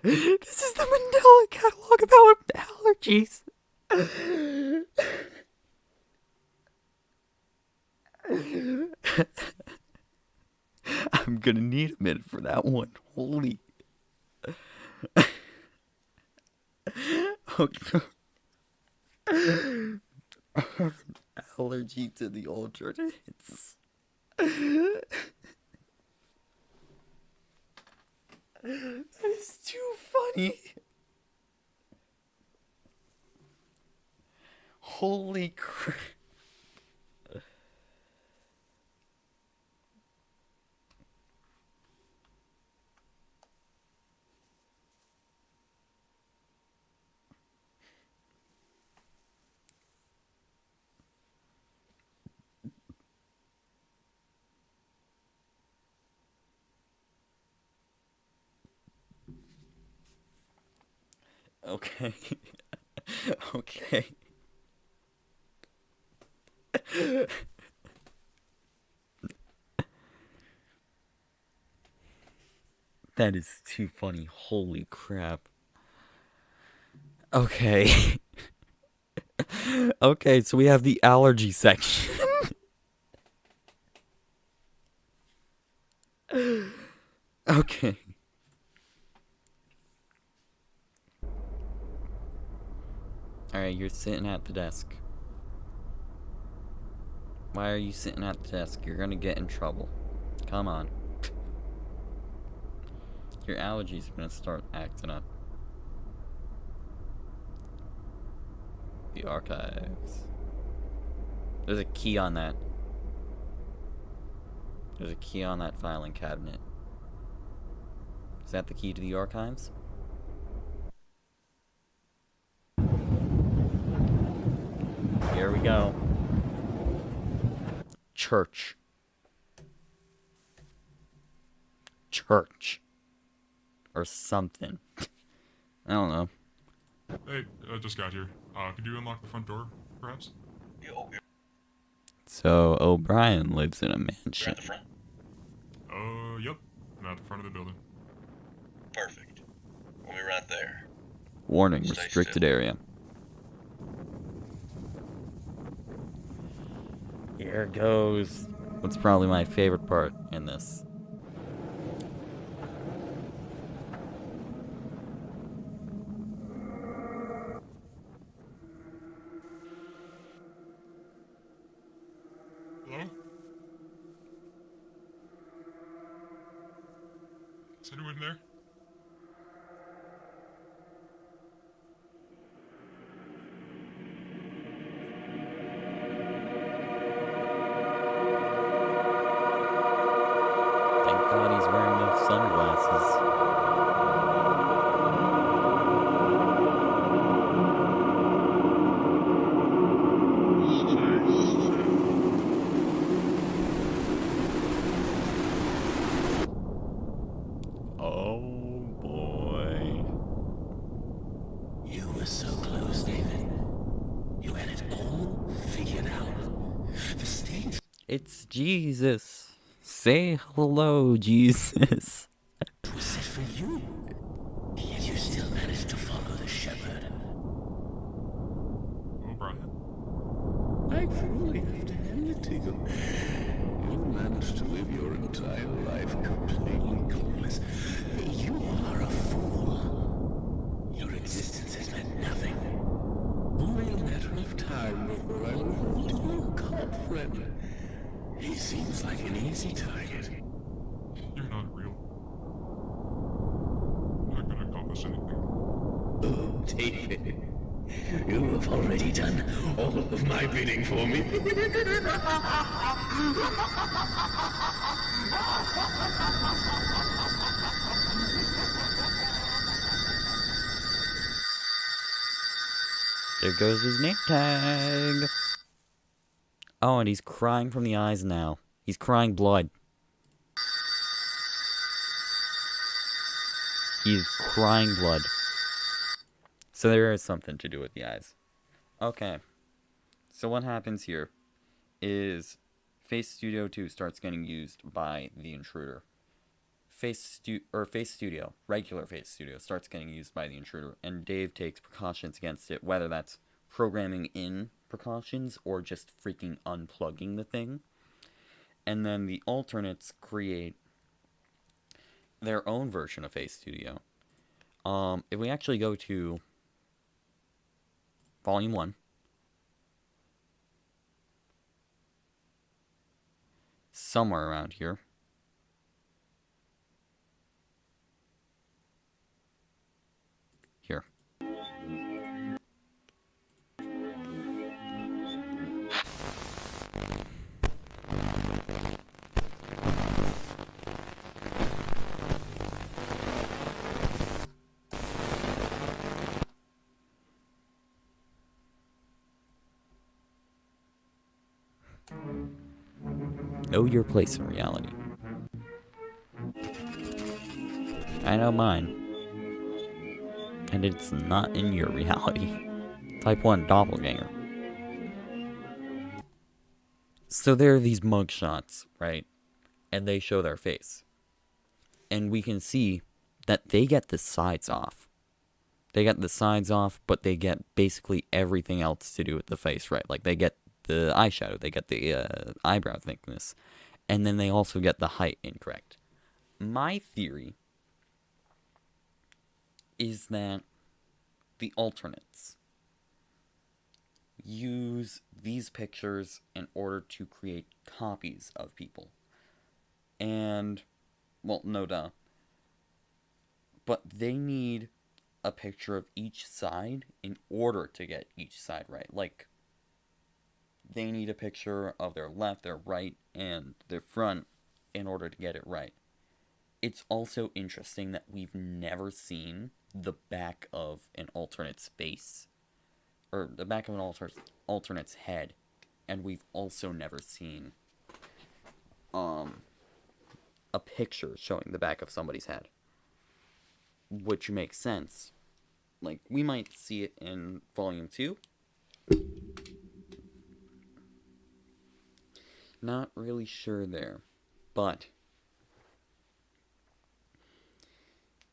This is the Mandela catalog about allergies. I'm gonna need a minute for that one. Holy. Okay. I have an allergy to the alternates. That is too funny. Holy crap. Okay. Okay. That is too funny. Holy crap. Okay. Okay, so we have the allergy section. Okay. Alright, you're sitting at the desk. Why are you sitting at the desk? You're gonna get in trouble. Come on. Your allergies are gonna start acting up. The archives. There's a key on that. There's a key on that filing cabinet. Is that the key to the archives? Here we go. Church. Church. Or something. I don't know. Hey, I just got here. Could you unlock the front door, perhaps? So O'Brien lives in a mansion. Yep. I'm at the front of the building. Perfect. We'll be right there. Warning, Stay restricted still. area. Here goes what's probably my favorite part in this. Hello? Is anyone there? Thank God he's wearing those sunglasses. Oh boy. You were so close, David. You had it all figured out. The stage. It's Jesus. Say hello, Jesus. Was set for you. Yet you still managed to follow the shepherd. O'Brien? I truly have to hand it to you. You managed to live your entire life completely clueless. You are a fool. Your existence has meant nothing. Only a matter of time before I reveal to your cult friend. He seems like an easy target. You're not real. I'm not gonna accomplish anything. Oh, David. You have already done all of my bidding for me. There goes his name tag. Oh, and he's crying from the eyes now. He's crying blood. He's crying blood. So there is something to do with the eyes. Okay. So what happens here is Face Studio 2 starts getting used by the intruder. Face Studio, regular Face Studio, starts getting used by the intruder, and Dave takes precautions against it, whether that's programming in precautions or just freaking unplugging the thing. And then the alternates create their own version of Face Studio. If we actually go to Volume 1, somewhere around here, here. Know your place in reality. I know mine. And it's not in your reality. Type 1 doppelganger. So there are these mugshots, right? And they show their face. And we can see that they get the sides off. They get the sides off, but they get basically everything else to do with the face, right? Like, they get the eyeshadow, they get the eyebrow thickness, and then they also get the height incorrect. My theory is that the alternates use these pictures in order to create copies of people. And, well, no duh. But they need a picture of each side in order to get each side right. Like, they need a picture of their left, their right, and their front in order to get it right. It's also interesting that we've never seen the back of an alternate's face, or the back of an alternate's head, and we've also never seen a picture showing the back of somebody's head, which makes sense. Like, we might see it in Volume 2. Not really sure there, but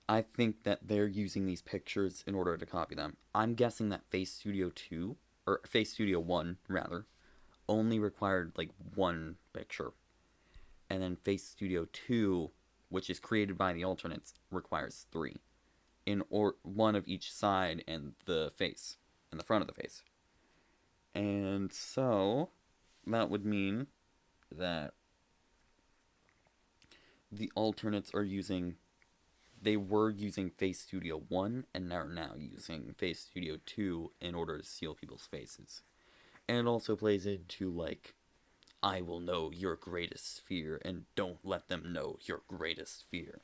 I think that they're using these pictures in order to copy them. I'm guessing that Face Studio 2, or Face Studio 1, rather, only required, like, one picture. And then Face Studio 2, which is created by the alternates, requires 3. One of each side and the face, and the front of the face. And so, that would mean that the alternates are using... They were using Face Studio 1, and they're now using Face Studio 2 in order to steal people's faces. And it also plays into, like, I will know your greatest fear, and don't let them know your greatest fear.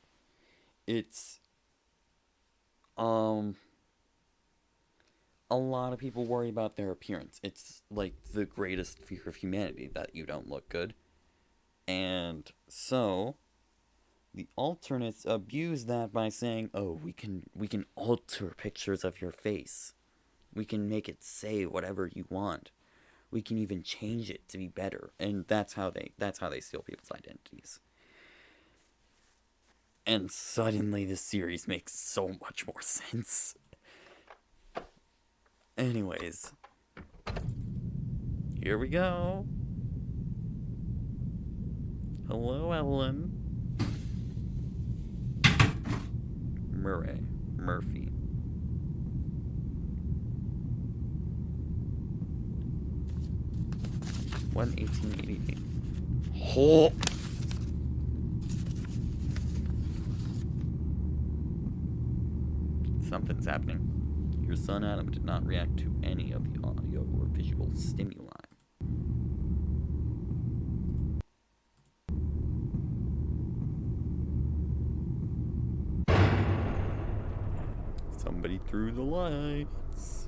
It's, a lot of people worry about their appearance. It's, like, the greatest fear of humanity, that you don't look good. And so the alternates abuse that by saying, oh, we can alter pictures of your face. We can make it say whatever you want. We can even change it to be better. And that's how they steal people's identities. And suddenly this series makes so much more sense. Anyways, here we go. Hello, Ellen. Murphy. When 1888. Oh! Something's happening. Your son Adam did not react to any of the audio or visual stimuli. Somebody threw the lights.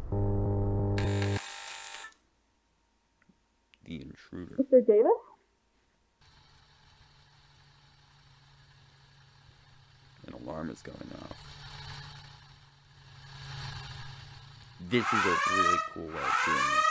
The intruder. Mr. Davis? An alarm is going off. This is a really cool way of doing it.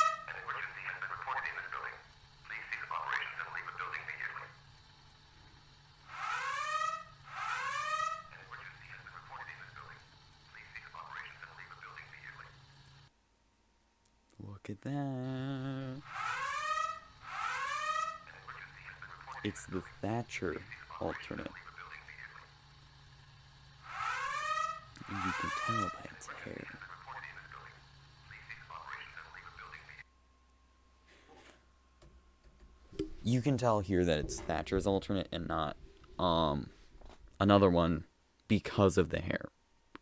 Look at that. It's the Thatcher alternate. And you can tell by its hair. You can tell here that it's Thatcher's alternate and not another one because of the hair.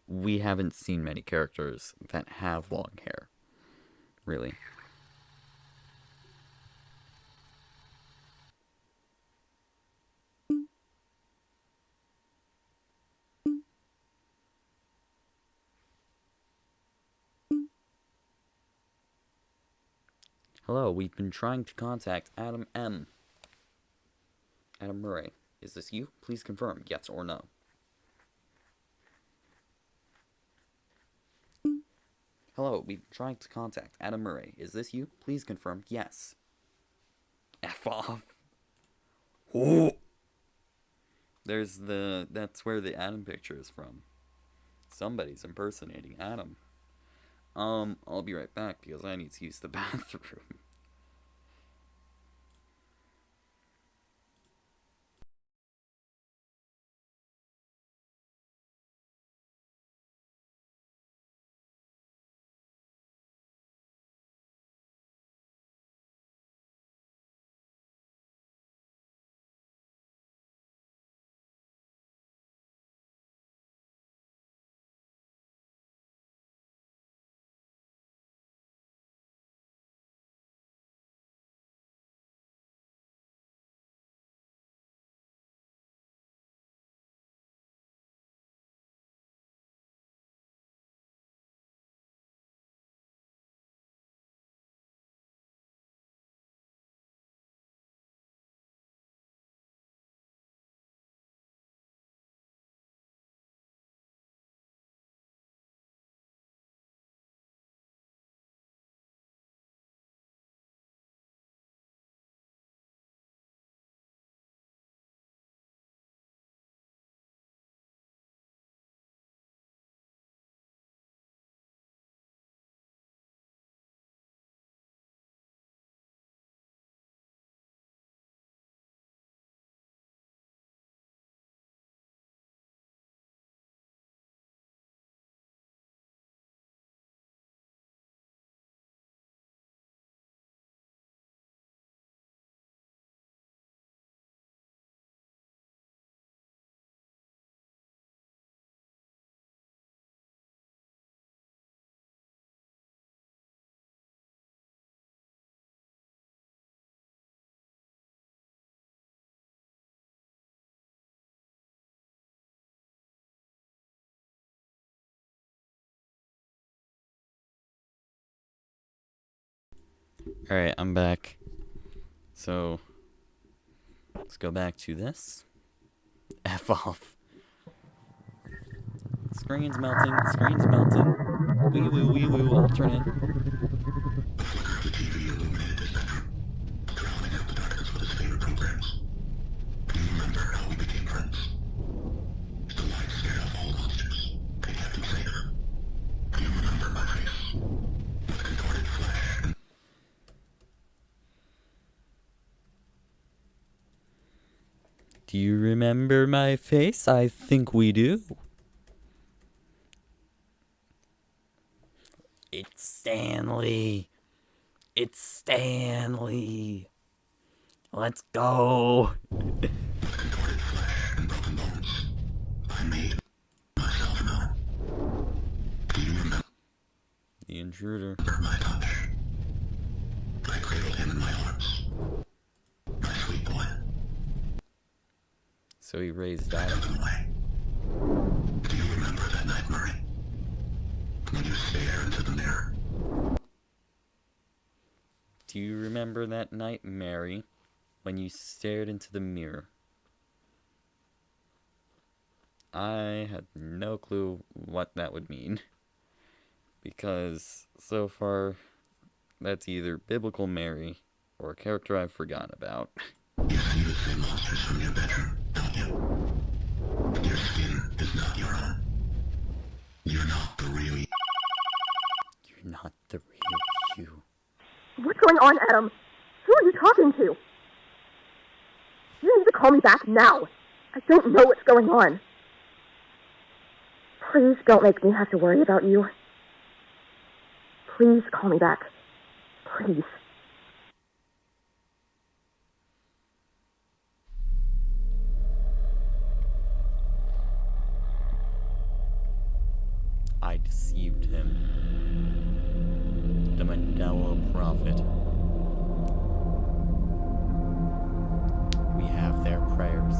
We haven't seen many characters that have long hair, really. Hello, we've been trying to contact Adam M. Adam Murray. Is this you? Please confirm, yes or no. Hello, we've been trying to contact Adam Murray. Is this you? Please confirm, yes. F off. Oh. That's where the Adam picture is from. Somebody's impersonating Adam. I'll be right back because I need to use the bathroom. Alright, I'm back. So, let's go back to this. F off. Screen's melting, screen's melting. Wee woo, wee woo, alternate. Do you remember my face? I think we do. It's Stanley. It's Stanley. Let's go. The intruder. I cradled him in my arms. My sweet boy. So he raised Adam. Do you remember that night, Murray? When you stare into the mirror. Do you remember that night, Mary, when you stared into the mirror? I had no clue what that would mean. Because so far, that's either biblical Mary or a character I've forgotten about. You see the same monsters from your bedroom, don't you? Your skin is not your own. You're not the real you. You're not the real you. going on, Adam? Who are you talking to? You need to call me back now. I don't know what's going on. Please don't make me have to worry about you. Please call me back. Please. I deceived him. The Mandela Prophet. We have their prayers.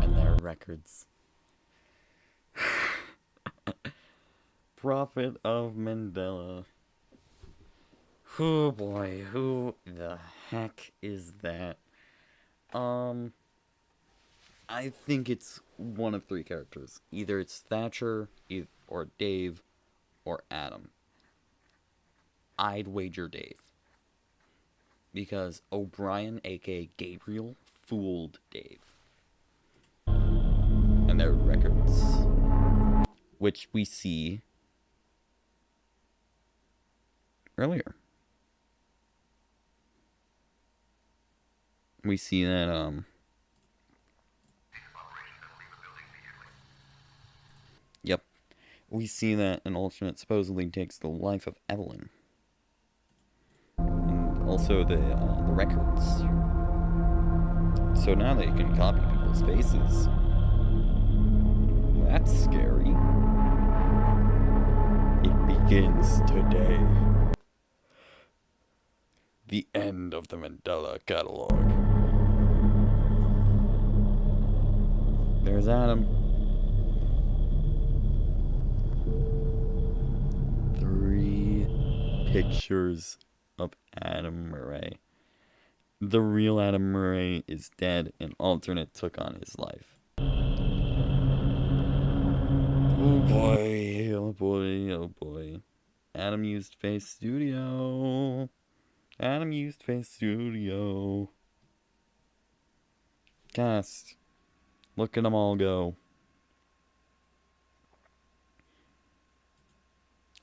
And their records. Prophet of Mandela. Oh boy, who the heck is that? I think it's one of three characters. Either it's Thatcher, or Dave, or Adam. I'd wager Dave. Because O'Brien, aka Gabriel, fooled Dave. And their records. Which we see earlier. We see that, Yep. We see that an alternate supposedly takes the life of Evelyn. And also the records. So now they can copy people's faces. That's scary. It begins today. The end of the Mandela catalog. There's Adam. 3 pictures of Adam Murray. The real Adam Murray is dead, an alternate took on his life. Oh boy, oh boy, oh boy. Adam used Face Studio. Adam used Face Studio. Cast. Look at them all go.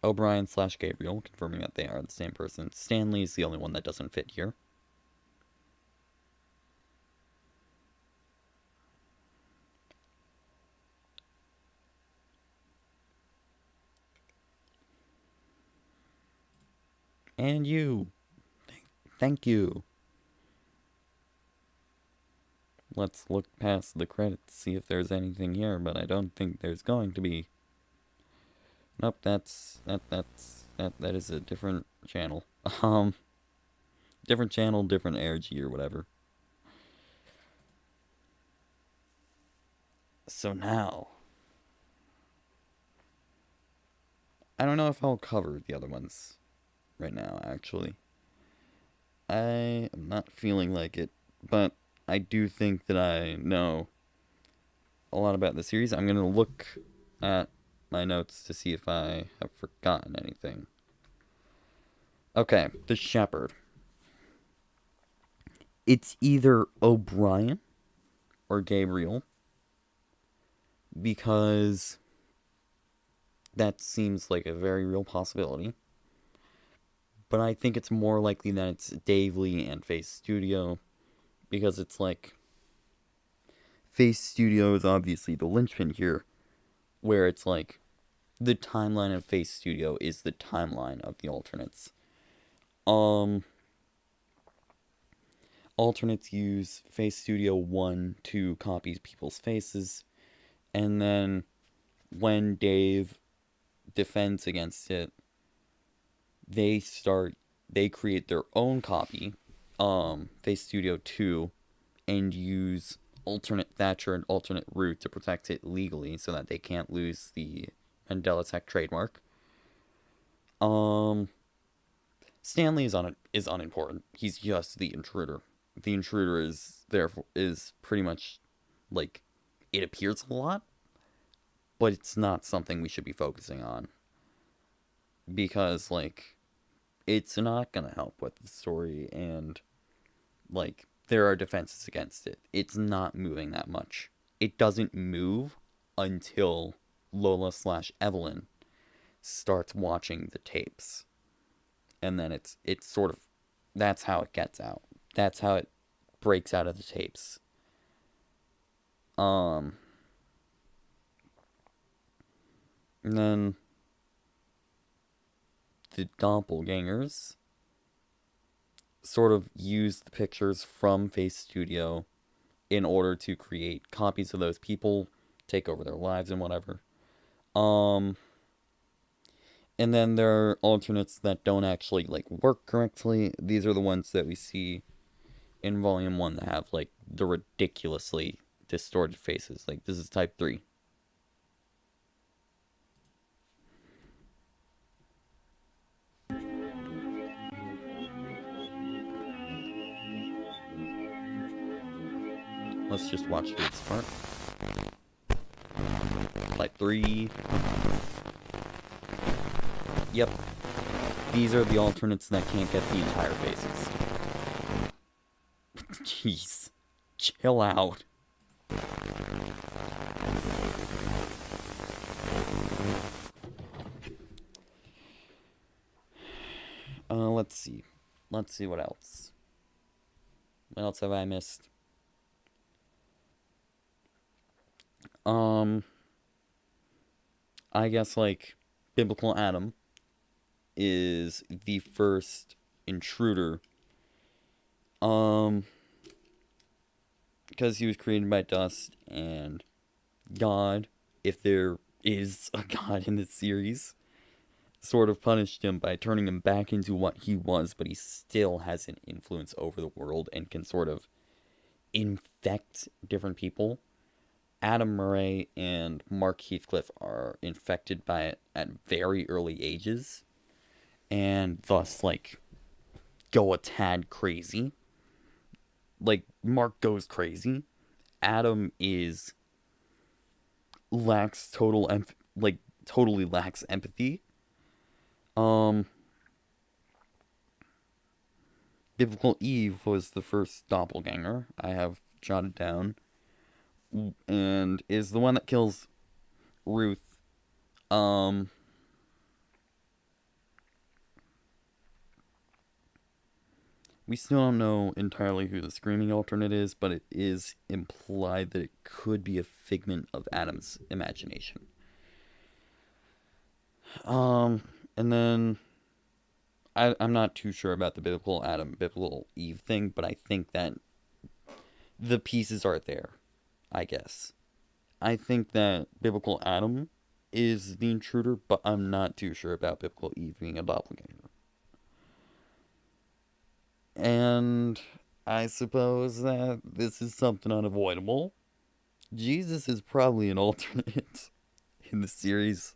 O'Brien / Gabriel, confirming that they are the same person. Stanley is the only one that doesn't fit here. And you. Thank you. Let's look past the credits, see if there's anything here, but I don't think there's going to be. Nope, that is a different channel. Different channel, different energy or whatever. So now, I don't know if I'll cover the other ones right now, actually. I am not feeling like it, but I do think that I know a lot about the series. I'm going to look at my notes to see if I have forgotten anything. Okay, the Shepherd. It's either O'Brien or Gabriel, because that seems like a very real possibility. But I think it's more likely that it's Dave Lee and Face Studio, because it's like, Face Studio is obviously the linchpin here, where it's like, the timeline of Face Studio is the timeline of the alternates. Alternates use Face Studio 1 to copy people's faces, and then when Dave defends against it, they create their own copy, Face Studio 2, and use alternate Thatcher and alternate Root to protect it legally so that they can't lose the Mandela Tech trademark. Stanley is unimportant. He's just the intruder. The intruder is pretty much, like, it appears a lot, but it's not something we should be focusing on. Because, like, it's not gonna help with the story, and, like, there are defenses against it. It's not moving that much. It doesn't move until Lola / Evelyn starts watching the tapes. And then it's sort of, that's how it gets out. That's how it breaks out of the tapes. And then the doppelgangers sort of use the pictures from Face Studio in order to create copies of those people, take over their lives and whatever. And then there are alternates that don't actually, like, work correctly. These are the ones that we see in Volume 1 that have, like, the ridiculously distorted faces. Like, this is Type 3. Let's just watch this part. Type 3. Yep. These are the alternates that can't get the entire faces. Jeez. Chill out. Let's see. Let's see what else. What else have I missed? I guess, like, Biblical Adam is the first intruder. Because he was created by dust, and God, if there is a God in this series, sort of punished him by turning him back into what he was, but he still has an influence over the world and can sort of infect different people. Adam Murray and Mark Heathcliff are infected by it at very early ages, and thus, like, go a tad crazy. Like, Mark goes crazy. Adam lacks totally lacks empathy. Biblical Eve was the first doppelganger I have jotted down, and is the one that kills Ruth. We still don't know entirely who the screaming alternate is, but it is implied that it could be a figment of Adam's imagination. And then I'm not too sure about the Biblical Adam, Biblical Eve thing, but I think that the pieces are there, I guess. I think that Biblical Adam is the intruder, but I'm not too sure about Biblical Eve being a doppelganger. And I suppose that this is something unavoidable. Jesus is probably an alternate in the series.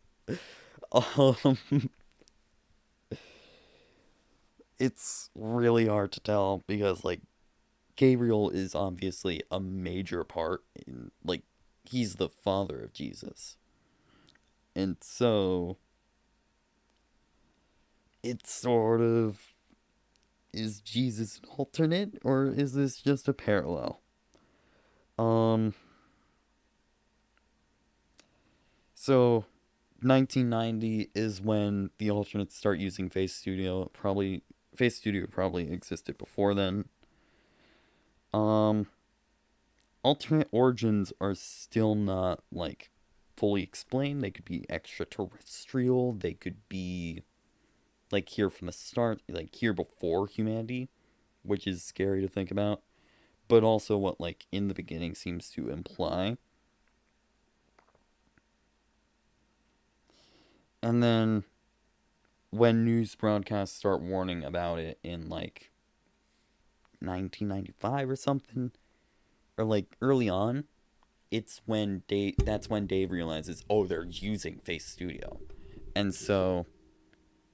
It's really hard to tell because, like, Gabriel is obviously a major part in, like, he's the father of Jesus. And so it's sort of, is Jesus an alternate, or is this just a parallel? So 1990 is when the alternates start using Face Studio. Face Studio probably existed before then. Alternate origins are still not, like, fully explained. They could be extraterrestrial. They could be, like, here from the start, like, here before humanity, which is scary to think about. But also what, like, in the beginning seems to imply. And then when news broadcasts start warning about it in, like, 1995 or something, or, like, early on, that's when Dave realizes, oh, they're using Face Studio. And so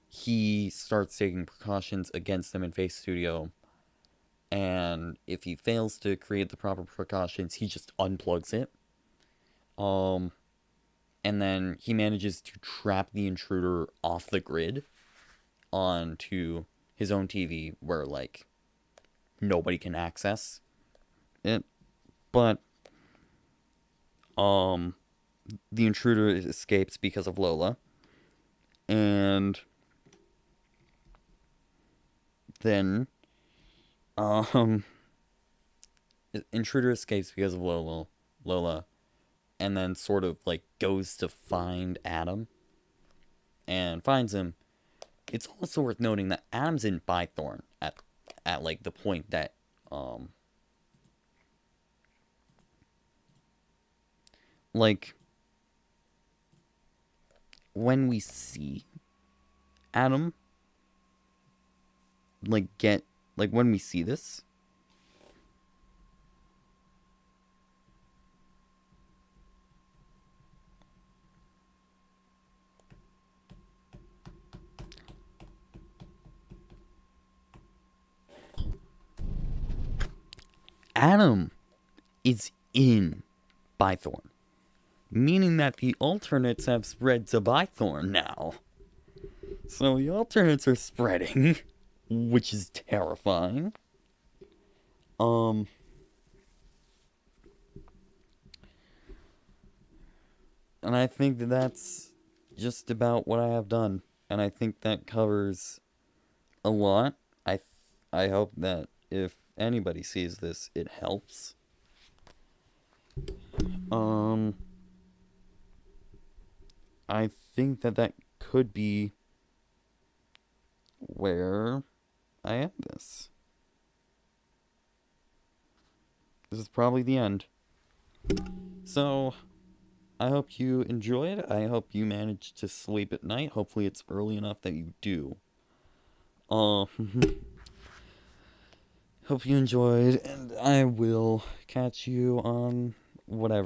he starts taking precautions against them in Face Studio, and if he fails to create the proper precautions, he just unplugs it. And then he manages to trap the intruder off the grid onto his own TV where, like, nobody can access it. But the intruder escapes because of Lola. And then, Intruder escapes because of Lola, and then sort of, like, goes to find Adam, and finds him. It's also worth noting that Adam's in Bythorn at like, the point that, like, when we see Adam, like, when we see this, Adam is in Bythorn, meaning that the alternates have spread to Bythorn now. So the alternates are spreading, which is terrifying. And I think that that's just about what I have done, and I think that covers a lot. I hope that if anybody sees this, it helps. I think that could be where I end this. This is probably the end. So, I hope you enjoyed. I hope you managed to sleep at night. Hopefully it's early enough that you do. Hope you enjoyed, and I will catch you on whatever.